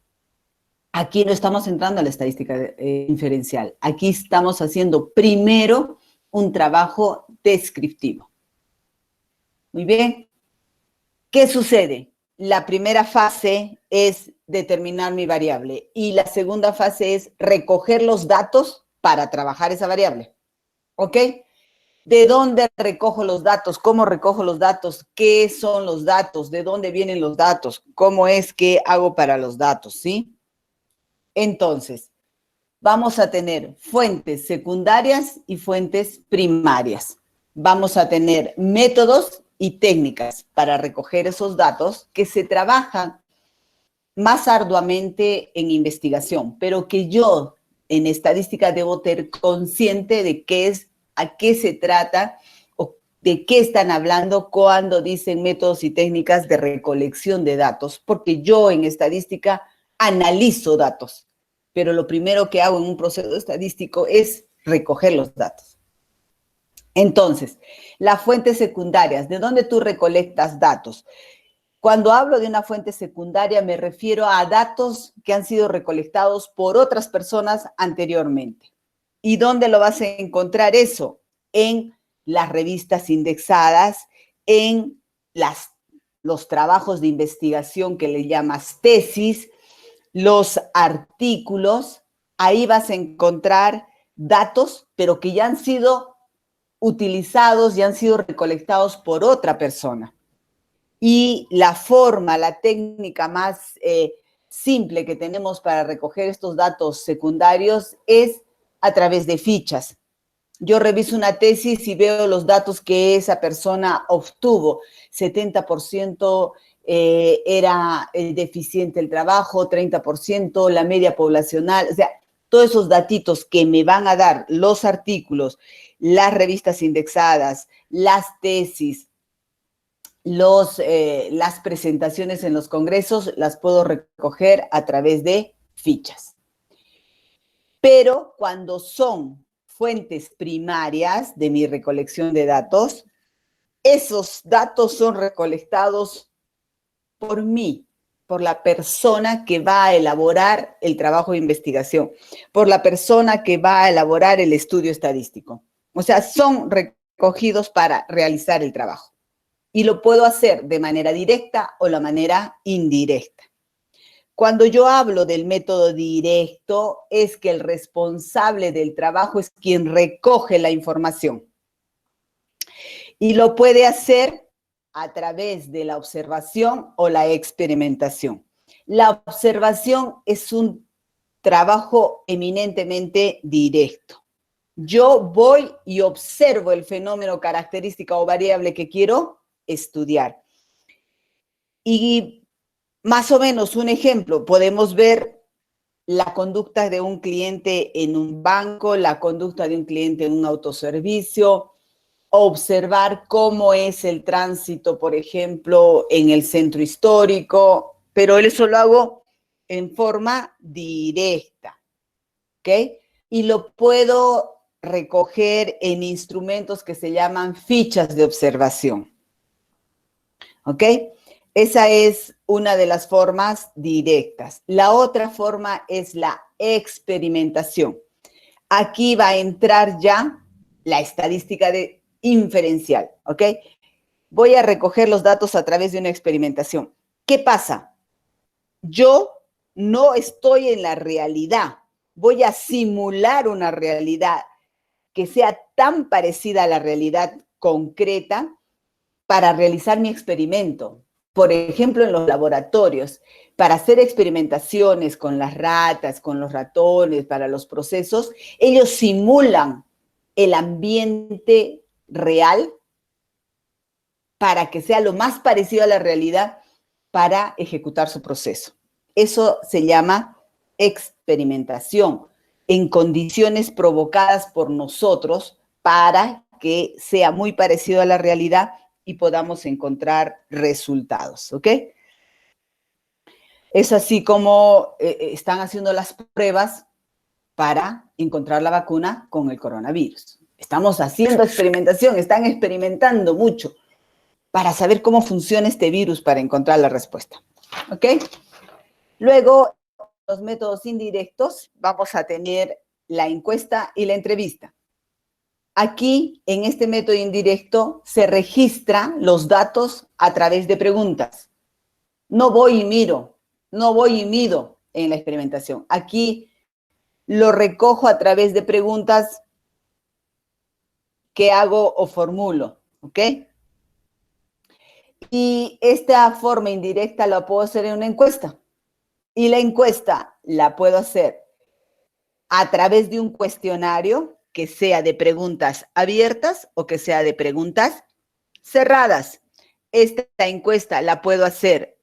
Aquí no estamos entrando a la estadística inferencial. Aquí estamos haciendo primero un trabajo descriptivo. Muy bien. ¿Qué sucede? La primera fase es determinar mi variable y la segunda fase es recoger los datos para trabajar esa variable. ¿Ok? ¿De dónde recojo los datos? ¿Cómo recojo los datos? ¿Qué son los datos? ¿De dónde vienen los datos? ¿Cómo es que hago para los datos? ¿Sí? Entonces, vamos a tener fuentes secundarias y fuentes primarias. Vamos a tener métodos y técnicas para recoger esos datos que se trabajan más arduamente en investigación, pero que yo en estadística debo ser consciente de qué es, a qué se trata o de qué están hablando cuando dicen métodos y técnicas de recolección de datos, porque yo en estadística analizo datos, pero lo primero que hago en un proceso estadístico es recoger los datos. Entonces, las fuentes secundarias, ¿de dónde tú recolectas datos? Cuando hablo de una fuente secundaria me refiero a datos que han sido recolectados por otras personas anteriormente. ¿Y dónde lo vas a encontrar eso? En las revistas indexadas, en los trabajos de investigación que le llamas tesis, los artículos. Ahí vas a encontrar datos, pero que ya han sido utilizados, ya han sido recolectados por otra persona. Y la forma, la técnica más simple que tenemos para recoger estos datos secundarios es a través de fichas. Yo reviso una tesis y veo los datos que esa persona obtuvo. 70% era deficiente el trabajo, 30% la media poblacional. O sea, todos esos datitos que me van a dar los artículos, las revistas indexadas, las tesis, las presentaciones en los congresos, las puedo recoger a través de fichas. Pero cuando son fuentes primarias de mi recolección de datos, esos datos son recolectados por mí, por la persona que va a elaborar el trabajo de investigación, por la persona que va a elaborar el estudio estadístico. O sea, son recogidos para realizar el trabajo. Y lo puedo hacer de manera directa o de manera indirecta. Cuando yo hablo del método directo, es que el responsable del trabajo es quien recoge la información. Y lo puede hacer a través de la observación o la experimentación. La observación es un trabajo eminentemente directo. Yo voy y observo el fenómeno, característica o variable que quiero estudiar. Y más o menos un ejemplo, podemos ver la conducta de un cliente en un banco, la conducta de un cliente en un autoservicio, observar cómo es el tránsito, por ejemplo, en el centro histórico, pero eso lo hago en forma directa, ¿ok? Y lo puedo recoger en instrumentos que se llaman fichas de observación, ¿ok? Esa es una de las formas directas. La otra forma es la experimentación. Aquí va a entrar ya la estadística inferencial, ¿ok? Voy a recoger los datos a través de una experimentación. ¿Qué pasa? Yo no estoy en la realidad. Voy a simular una realidad que sea tan parecida a la realidad concreta para realizar mi experimento. Por ejemplo, en los laboratorios, para hacer experimentaciones con las ratas, con los ratones, para los procesos, ellos simulan el ambiente real para que sea lo más parecido a la realidad para ejecutar su proceso. Eso se llama experimentación en condiciones provocadas por nosotros para que sea muy parecido a la realidad y podamos encontrar resultados, ¿ok? Es así como están haciendo las pruebas para encontrar la vacuna con el coronavirus. Estamos haciendo experimentación, están experimentando mucho para saber cómo funciona este virus para encontrar la respuesta, ¿ok? Luego, los métodos indirectos, vamos a tener la encuesta y la entrevista. Aquí, en este método indirecto, se registran los datos a través de preguntas. No voy y miro, no voy y mido en la experimentación. Aquí lo recojo a través de preguntas que hago o formulo, ¿ok? Y esta forma indirecta la puedo hacer en una encuesta. Y la encuesta la puedo hacer a través de un cuestionario que sea de preguntas abiertas o que sea de preguntas cerradas. Esta encuesta la puedo hacer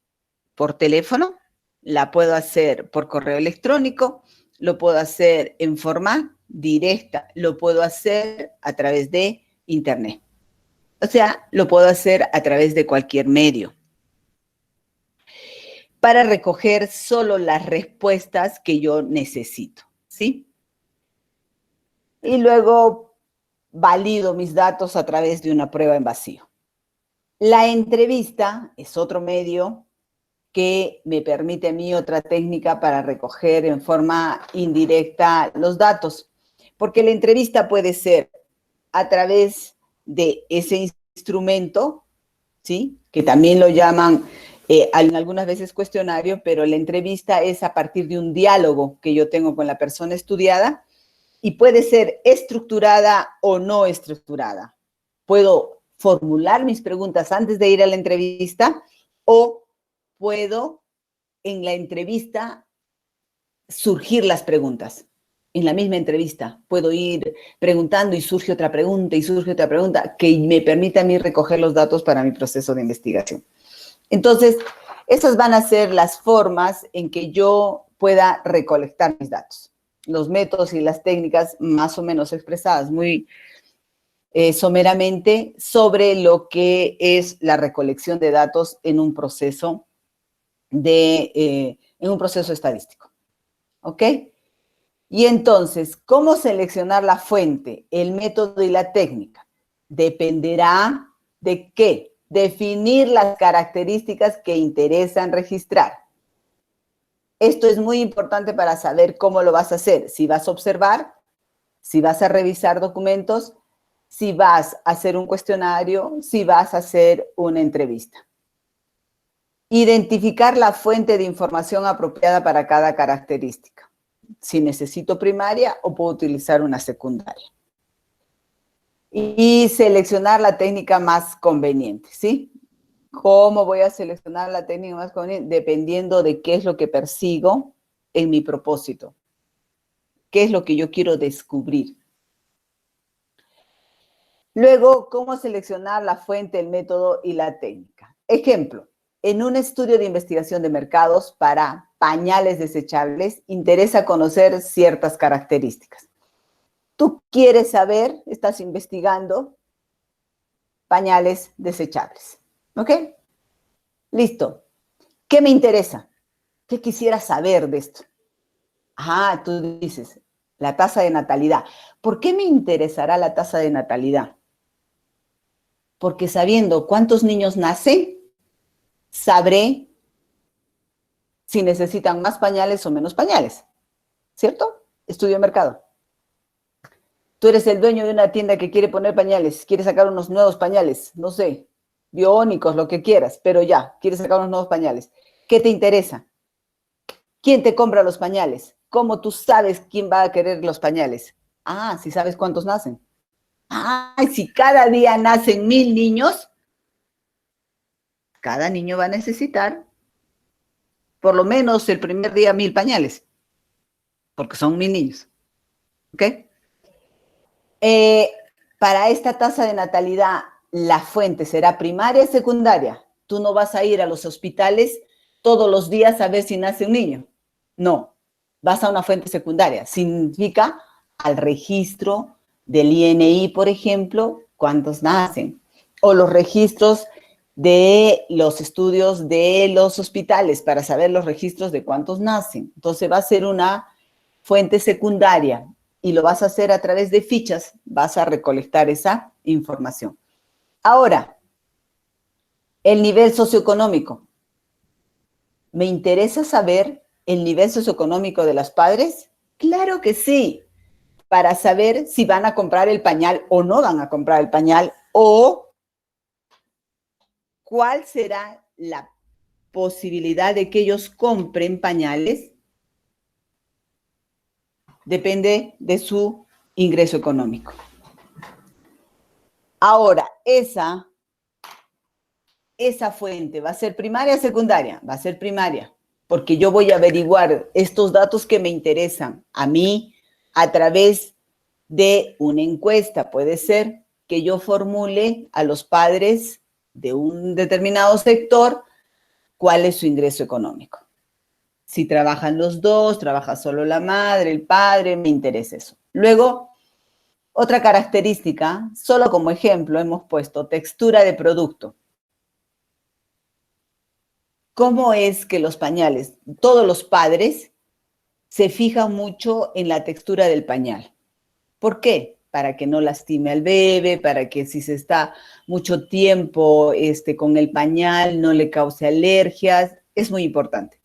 por teléfono, la puedo hacer por correo electrónico, lo puedo hacer en forma directa, lo puedo hacer a través de internet. O sea, lo puedo hacer a través de cualquier medio para recoger solo las respuestas que yo necesito, ¿sí? Y luego valido mis datos a través de una prueba en vacío. La entrevista es otro medio que me permite a mí otra técnica para recoger en forma indirecta los datos, porque la entrevista puede ser a través de ese instrumento, ¿sí? Que también lo llaman algunas veces cuestionario, pero la entrevista es a partir de un diálogo que yo tengo con la persona estudiada y puede ser estructurada o no estructurada. Puedo formular mis preguntas antes de ir a la entrevista o puedo en la entrevista surgir las preguntas. En la misma entrevista puedo ir preguntando y surge otra pregunta que me permite a mí recoger los datos para mi proceso de investigación. Entonces, esas van a ser las formas en que yo pueda recolectar mis datos. Los métodos y las técnicas más o menos expresadas muy someramente sobre lo que es la recolección de datos en un proceso estadístico. ¿Ok? Y entonces, ¿cómo seleccionar la fuente, el método y la técnica? Dependerá de qué. Definir las características que interesan registrar. Esto es muy importante para saber cómo lo vas a hacer. Si vas a observar, si vas a revisar documentos, si vas a hacer un cuestionario, si vas a hacer una entrevista. Identificar la fuente de información apropiada para cada característica. Si necesito primaria o puedo utilizar una secundaria. Y seleccionar la técnica más conveniente, ¿sí? ¿Cómo voy a seleccionar la técnica más conveniente? Dependiendo de qué es lo que persigo en mi propósito. ¿Qué es lo que yo quiero descubrir? Luego, ¿cómo seleccionar la fuente, el método y la técnica? Ejemplo, en un estudio de investigación de mercados para pañales desechables, interesa conocer ciertas características. Tú quieres saber, estás investigando pañales desechables. ¿Ok? Listo. ¿Qué me interesa? ¿Qué quisiera saber de esto? Ah, tú dices, la tasa de natalidad. ¿Por qué me interesará la tasa de natalidad? Porque sabiendo cuántos niños nacen, sabré si necesitan más pañales o menos pañales. ¿Cierto? Estudio de mercado. Tú eres el dueño de una tienda que quiere poner pañales, quiere sacar unos nuevos pañales, no sé, biónicos, lo que quieras, pero ya, quieres sacar unos nuevos pañales. ¿Qué te interesa? ¿Quién te compra los pañales? ¿Cómo tú sabes quién va a querer los pañales? Ah, si sabes cuántos nacen. Ah, si cada día nacen 1000 niños, cada niño va a necesitar por lo menos el primer día 1000 pañales, porque son 1000 niños. ¿Ok? Para esta tasa de natalidad, la fuente será primaria o secundaria. Tú no vas a ir a los hospitales todos los días a ver si nace un niño. No, vas a una fuente secundaria. Significa al registro del INI, por ejemplo, cuántos nacen. O los registros de los estudios de los hospitales para saber los registros de cuántos nacen. Entonces va a ser una fuente secundaria y lo vas a hacer a través de fichas, vas a recolectar esa información. Ahora, el nivel socioeconómico. ¿Me interesa saber el nivel socioeconómico de los padres? Claro que sí, para saber si van a comprar el pañal o no van a comprar el pañal, o cuál será la posibilidad de que ellos compren pañales. Depende de su ingreso económico. Ahora, esa fuente va a ser primaria o secundaria. Va a ser primaria, porque yo voy a averiguar estos datos que me interesan a mí a través de una encuesta. Puede ser que yo formule a los padres de un determinado sector cuál es su ingreso económico. Si trabajan los dos, trabaja solo la madre, el padre, me interesa eso. Luego, otra característica, solo como ejemplo, hemos puesto textura de producto. ¿Cómo es que los pañales, todos los padres, se fijan mucho en la textura del pañal? ¿Por qué? Para que no lastime al bebé, para que si se está mucho tiempo con el pañal no le cause alergias. Es muy importante.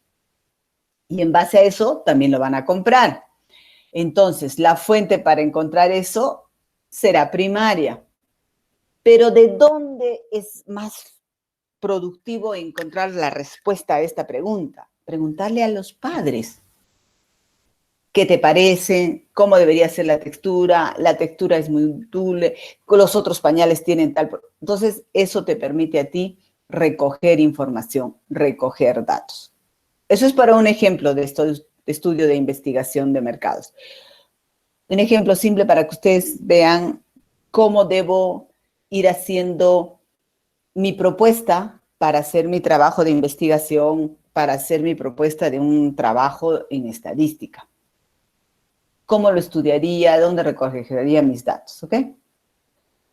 Y en base a eso también lo van a comprar. Entonces, la fuente para encontrar eso será primaria. Pero ¿de dónde es más productivo encontrar la respuesta a esta pregunta? Preguntarle a los padres. ¿Qué te parece? ¿Cómo debería ser la textura? La textura es muy dulce, los otros pañales tienen tal... Entonces, eso te permite a ti recoger información, recoger datos. Eso es para un ejemplo de estudio de investigación de mercados. Un ejemplo simple para que ustedes vean cómo debo ir haciendo mi propuesta para hacer mi trabajo de investigación, para hacer mi propuesta de un trabajo en estadística. ¿Cómo lo estudiaría? ¿Dónde recogería mis datos? ¿Ok?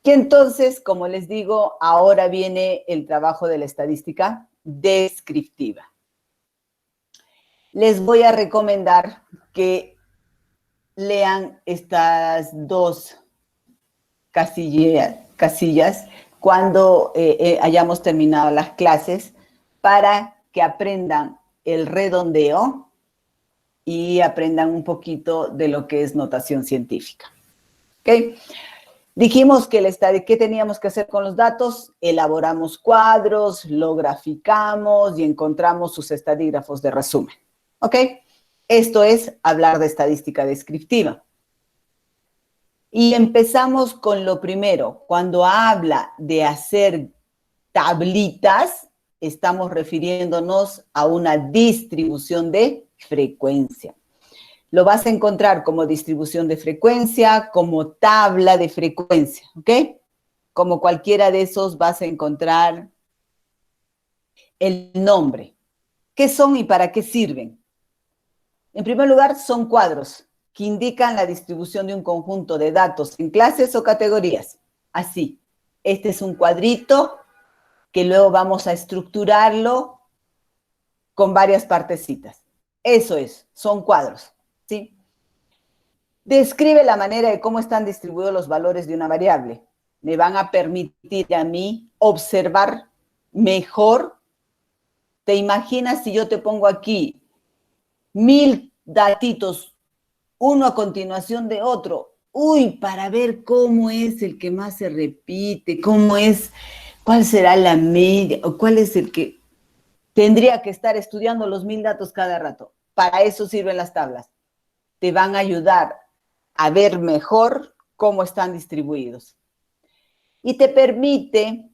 Y entonces, como les digo, ahora viene el trabajo de la estadística descriptiva. Les voy a recomendar que lean estas dos casillas cuando hayamos terminado las clases para que aprendan el redondeo y aprendan un poquito de lo que es notación científica. ¿Ok? Dijimos que ¿qué teníamos que hacer con los datos? Elaboramos cuadros, lo graficamos y encontramos sus estadígrafos de resumen. ¿Ok? Esto es hablar de estadística descriptiva. Y empezamos con lo primero. Cuando habla de hacer tablitas, estamos refiriéndonos a una distribución de frecuencia. Lo vas a encontrar como distribución de frecuencia, como tabla de frecuencia, ¿ok? Como cualquiera de esos vas a encontrar el nombre. ¿Qué son y para qué sirven? En primer lugar, son cuadros que indican la distribución de un conjunto de datos en clases o categorías. Así, este es un cuadrito que luego vamos a estructurarlo con varias partecitas. Eso es, son cuadros, ¿sí? Describe la manera de cómo están distribuidos los valores de una variable. Me van a permitir a mí observar mejor. ¿Te imaginas si yo te pongo aquí 1000 datitos, uno a continuación de otro? Uy, para ver cómo es el que más se repite, cómo es, cuál será la media, o cuál es el que tendría que estar estudiando los 1000 datos cada rato. Para eso sirven las tablas. Te van a ayudar a ver mejor cómo están distribuidos. Y te permite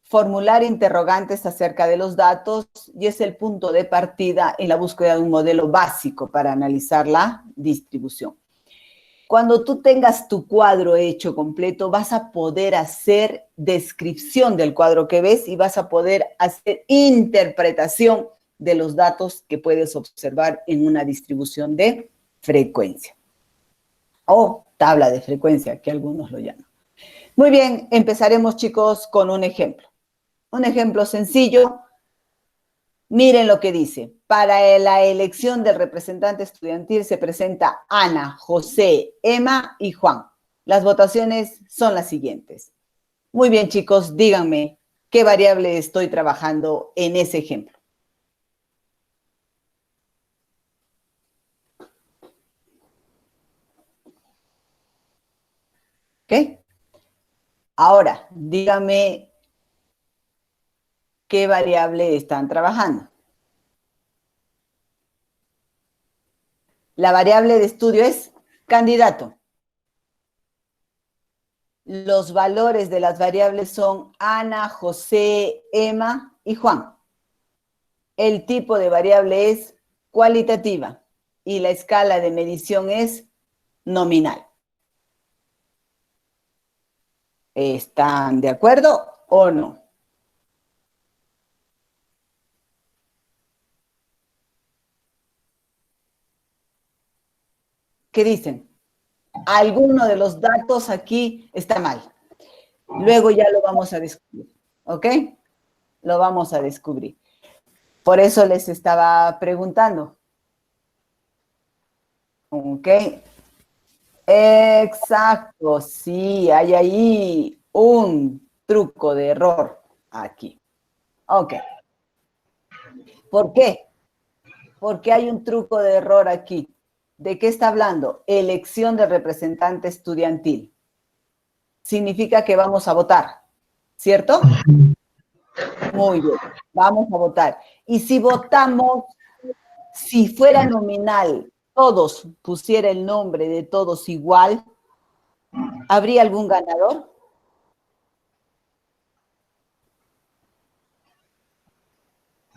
formular interrogantes acerca de los datos y es el punto de partida en la búsqueda de un modelo básico para analizar la distribución. Cuando tú tengas tu cuadro hecho completo, vas a poder hacer descripción del cuadro que ves y vas a poder hacer interpretación de los datos que puedes observar en una distribución de frecuencia o tabla de frecuencia, que algunos lo llaman. Muy bien, empezaremos, chicos, con un ejemplo. Un ejemplo sencillo. Miren lo que dice. Para la elección del representante estudiantil se presenta Ana, José, Emma y Juan. Las votaciones son las siguientes. Muy bien, chicos, díganme qué variable estoy trabajando en ese ejemplo. ¿Ok? Ahora, díganme qué variable están trabajando. La variable de estudio es candidato. Los valores de las variables son Ana, José, Emma y Juan. El tipo de variable es cualitativa y la escala de medición es nominal. ¿Están de acuerdo o no? ¿Qué dicen? Alguno de los datos aquí está mal. Luego ya lo vamos a descubrir, ¿ok? Lo vamos a descubrir. Por eso les estaba preguntando. ¿Ok? Exacto, sí, hay ahí un truco de error aquí. Ok. ¿Por qué? Porque hay un truco de error aquí. ¿De qué está hablando? Elección de representante estudiantil. Significa que vamos a votar, ¿cierto? Muy bien, vamos a votar. Y si votamos, si fuera nominal, todos pusiera el nombre de todos igual, ¿habría algún ganador?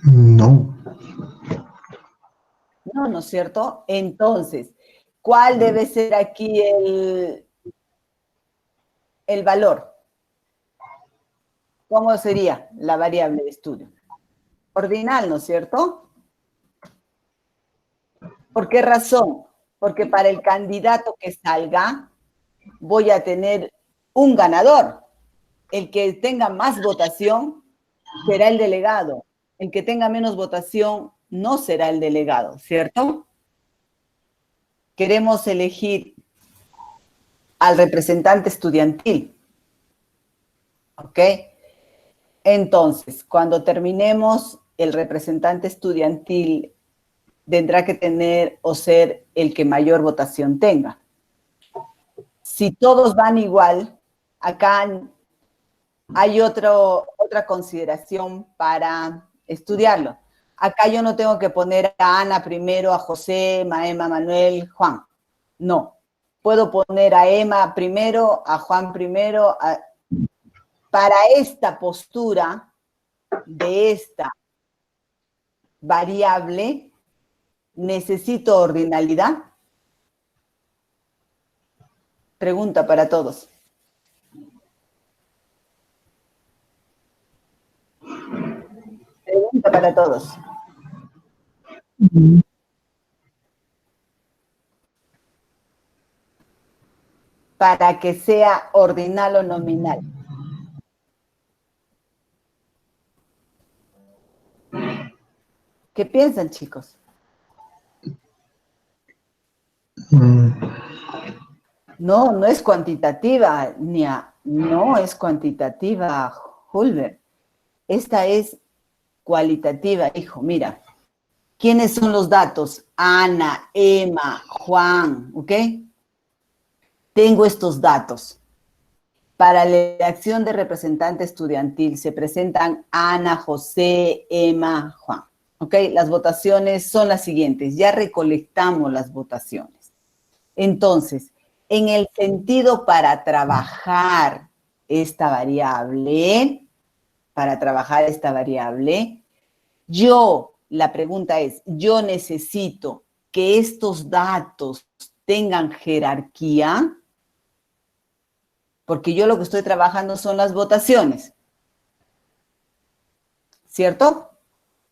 No. No, ¿no es cierto? Entonces, ¿cuál debe ser aquí el valor? ¿Cómo sería la variable de estudio? Ordinal, ¿no es cierto? ¿Por qué razón? Porque para el candidato que salga, voy a tener un ganador. El que tenga más votación será el delegado. El que tenga menos votación no será el delegado, ¿cierto? Queremos elegir al representante estudiantil. ¿Ok? Entonces, cuando terminemos, el representante estudiantil tendrá que tener o ser el que mayor votación tenga. Si todos van igual, acá hay otra consideración para estudiarlo. Acá yo no tengo que poner a Ana primero, a José, a Emma, Manuel, Juan. No. Puedo poner a Emma primero, a Juan primero. Para esta postura de esta variable, ¿necesito ordinalidad? Pregunta para todos. Pregunta para todos. Para que sea ordinal o nominal. ¿Qué piensan, chicos? No, no es cuantitativa, no es cuantitativa, Hulbert. Esta es cualitativa, hijo, mira. ¿Quiénes son los datos? Ana, Emma, Juan, ¿ok? Tengo estos datos. Para la elección de representante estudiantil se presentan Ana, José, Emma, Juan. ¿Ok? Las votaciones son las siguientes. Ya recolectamos las votaciones. Entonces, en el sentido para trabajar esta variable, la pregunta es, yo necesito que estos datos tengan jerarquía, porque yo lo que estoy trabajando son las votaciones, ¿cierto?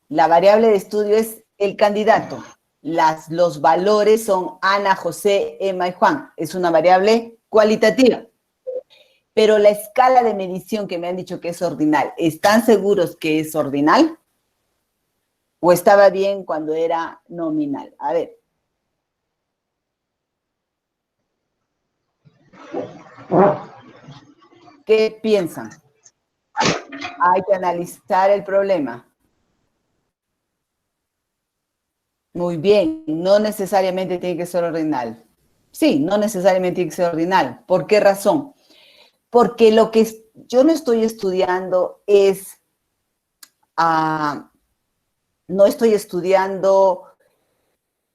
La variable de estudio es el candidato. Los valores son Ana, José, Emma y Juan. Es una variable cualitativa. Pero la escala de medición que me han dicho que es ordinal, ¿están seguros que es ordinal? ¿O estaba bien cuando era nominal? A ver. ¿Qué piensan? Hay que analizar el problema. Muy bien, no necesariamente tiene que ser ordinal. Sí, no necesariamente tiene que ser ordinal. ¿Por qué razón? Porque lo que yo no estoy estudiando es, no estoy estudiando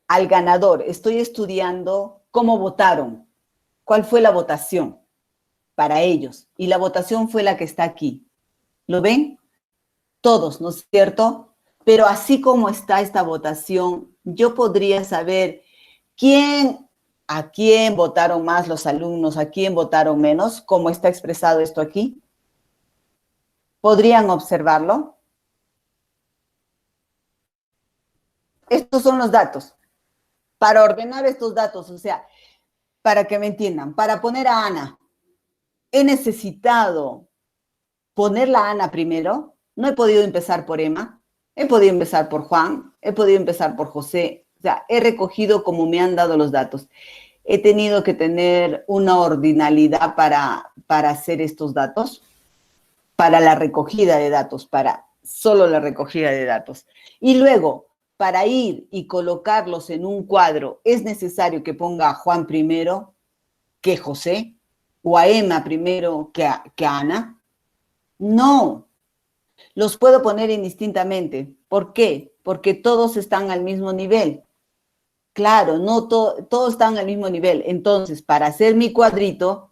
al ganador, estoy estudiando cómo votaron, cuál fue la votación para ellos. Y la votación fue la que está aquí. ¿Lo ven? Todos, ¿no es cierto? Pero así como está esta votación, yo podría saber a quién votaron más los alumnos, a quién votaron menos, como está expresado esto aquí. ¿Podrían observarlo? Estos son los datos. Para ordenar estos datos, o sea, para que me entiendan, para poner a Ana, he necesitado ponerla a Ana primero. No he podido empezar por Emma, he podido empezar por Juan, he podido empezar por José. O sea, he recogido como me han dado los datos. He tenido que tener una ordinalidad para hacer estos datos, para la recogida de datos, para solo la recogida de datos. Y luego, para ir y colocarlos en un cuadro, ¿es necesario que ponga a Juan primero que José? ¿O a Emma primero que a Ana? No. Los puedo poner indistintamente. ¿Por qué? Porque todos están al mismo nivel. Claro, no todos están al mismo nivel. Entonces, para hacer mi cuadrito,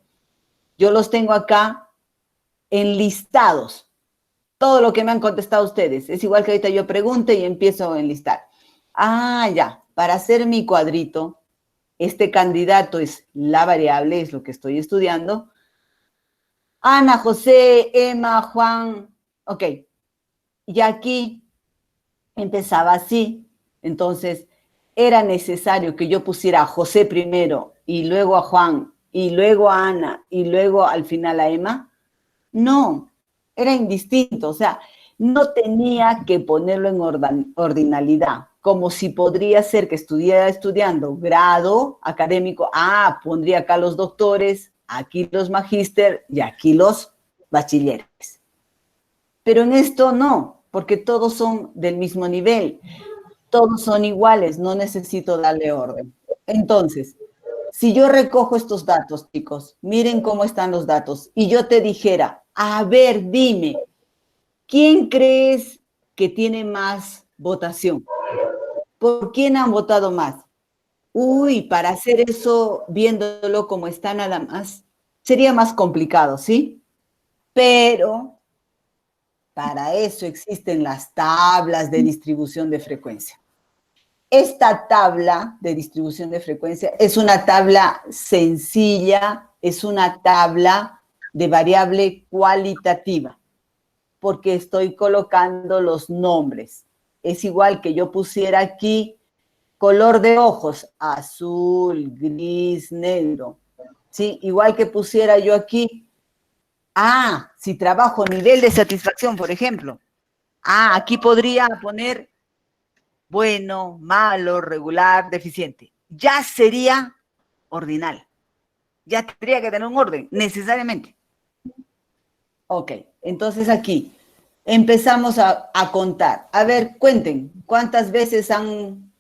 yo los tengo acá enlistados. Todo lo que me han contestado ustedes. Es igual que ahorita yo pregunte y empiezo a enlistar. Ah, ya. Para hacer mi cuadrito, este candidato es la variable, es lo que estoy estudiando. Ana, José, Emma, Juan. Ok. Y aquí empezaba así. Entonces, ¿era necesario que yo pusiera a José primero y luego a Juan y luego a Ana y luego al final a Emma? No, era indistinto. O sea, no tenía que ponerlo en ordinalidad, como si podría ser que estuviera estudiando grado académico. Ah, pondría acá los doctores, aquí los magíster y aquí los bachilleres. Pero en esto no, porque todos son del mismo nivel, todos son iguales, no necesito darle orden. Entonces, si yo recojo estos datos, chicos, miren cómo están los datos, y yo te dijera, a ver, dime, ¿quién crees que tiene más votación? ¿Por quién han votado más? Uy, para hacer eso, viéndolo como está nada más, sería más complicado, ¿sí? Pero para eso existen las tablas de distribución de frecuencia. Esta tabla de distribución de frecuencia es una tabla sencilla, es una tabla de variable cualitativa, porque estoy colocando los nombres. Es igual que yo pusiera aquí color de ojos, azul, gris, negro. ¿Sí? Igual que pusiera yo aquí, si trabajo nivel de satisfacción, por ejemplo. Aquí podría poner bueno, malo, regular, deficiente. Ya sería ordinal. Ya tendría que tener un orden, necesariamente. Ok, entonces aquí empezamos a contar. A ver, cuenten, ¿cuántas veces han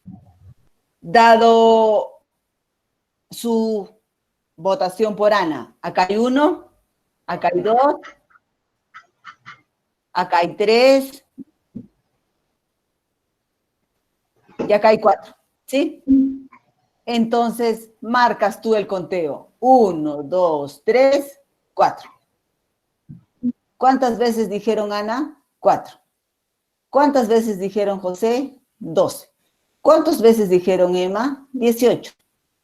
dado su votación por Ana? Acá hay 1, acá hay 2, acá hay 3, y acá hay 4, ¿sí? Entonces, marcas tú el conteo. 1, 2, 3, 4. ¿Cuántas veces dijeron Ana? 4. ¿Cuántas veces dijeron José? 12. ¿Cuántas veces dijeron Emma? 18.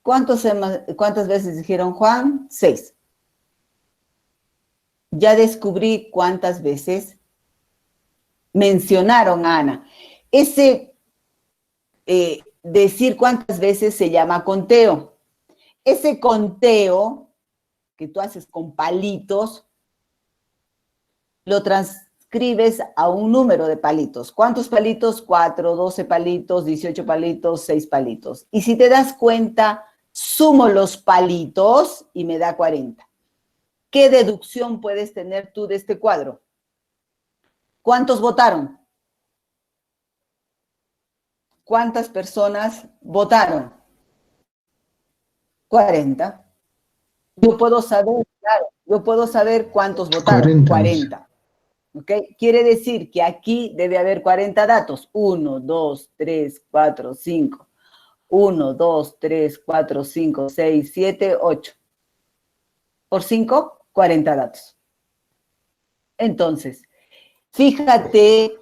¿Cuántas veces dijeron Juan? 6. Ya descubrí cuántas veces mencionaron a Ana. Ese decir cuántas veces se llama conteo. Ese conteo que tú haces con palitos, lo transcribes a un número de palitos. ¿Cuántos palitos? 4, 12 palitos, 18 palitos, 6 palitos. Y si te das cuenta, sumo los palitos y me da 40. ¿Qué deducción puedes tener tú de este cuadro? ¿Cuántos votaron? ¿Cuántas personas votaron? 40. Yo puedo saber, claro, yo puedo saber cuántos votaron. 40. ¿Ok? Quiere decir que aquí debe haber 40 datos. 1, 2, 3, 4, 5. 1, 2, 3, 4, 5, 6, 7, 8. Por 5, 40 datos. Entonces, fíjate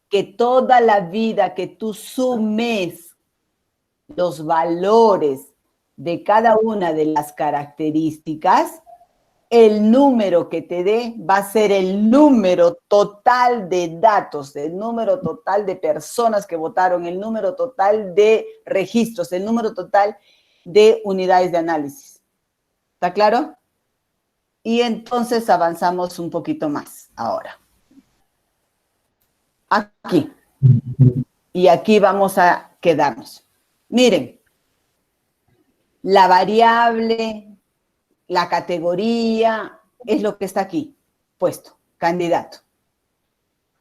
que toda la vida que tú sumes los valores de cada una de las características, el número que te dé va a ser el número total de datos, el número total de personas que votaron, el número total de registros, el número total de unidades de análisis. ¿Está claro? Y entonces avanzamos un poquito más ahora. Aquí. Y aquí vamos a quedarnos. Miren, la variable, la categoría, es lo que está aquí, puesto, candidato.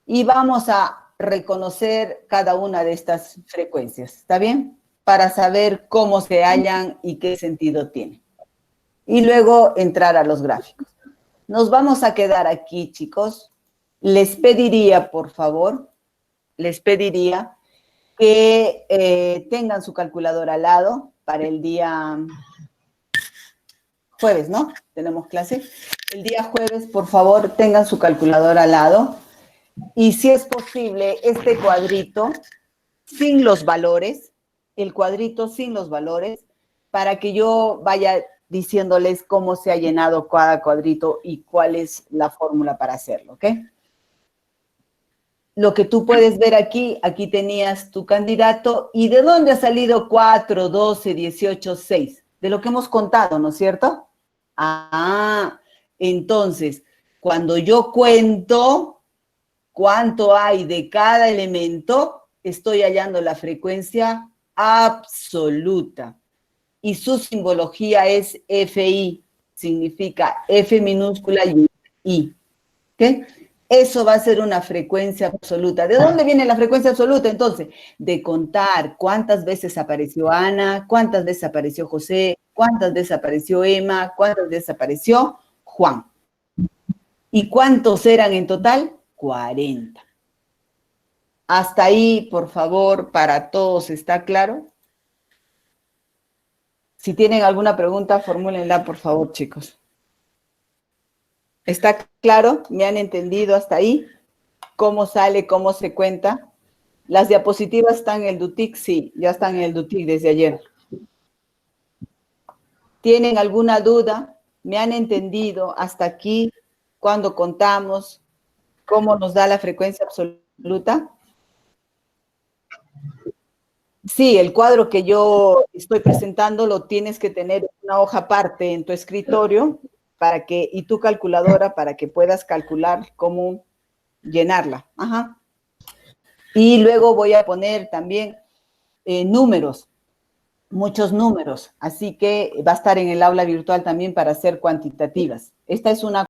Y vamos a reconocer cada una de estas frecuencias, ¿está bien? Para saber cómo se hallan y qué sentido tienen. Y luego entrar a los gráficos. Nos vamos a quedar aquí, chicos. Les pediría, por favor, que tengan su calculadora al lado para el día jueves, ¿no? Tenemos clase. El día jueves, por favor, tengan su calculadora al lado. Y si es posible, este cuadrito sin los valores, el cuadrito sin los valores, para que yo vaya diciéndoles cómo se ha llenado cada cuadrito y cuál es la fórmula para hacerlo, ¿ok? Lo que tú puedes ver aquí, aquí tenías tu candidato. ¿Y de dónde ha salido 4, 12, 18, 6? De lo que hemos contado, ¿no es cierto? Ah, entonces, cuando yo cuento cuánto hay de cada elemento, estoy hallando la frecuencia absoluta. Y su simbología es FI, significa F minúscula y I. ¿Ok? Eso va a ser una frecuencia absoluta. ¿De dónde viene la frecuencia absoluta? Entonces, de contar cuántas veces apareció Ana, cuántas veces apareció José, cuántas veces apareció Emma, cuántas veces apareció Juan. ¿Y cuántos eran en total? 40. Hasta ahí, por favor, para todos, ¿está claro? Si tienen alguna pregunta, formúlenla, por favor, chicos. ¿Está claro? ¿Me han entendido hasta ahí? ¿Cómo sale, cómo se cuenta? ¿Las diapositivas están en el DUTIC? Sí, ya están en el DUTIC desde ayer. ¿Tienen alguna duda? ¿Me han entendido hasta aquí? ¿Cuándo contamos? ¿Cómo nos da la frecuencia absoluta? Sí, el cuadro que yo estoy presentando lo tienes que tener en una hoja aparte en tu escritorio y tu calculadora para que puedas calcular cómo llenarla. Ajá. Y luego voy a poner también números, muchos números. Así que va a estar en el aula virtual también para hacer cuantitativas. Esta es una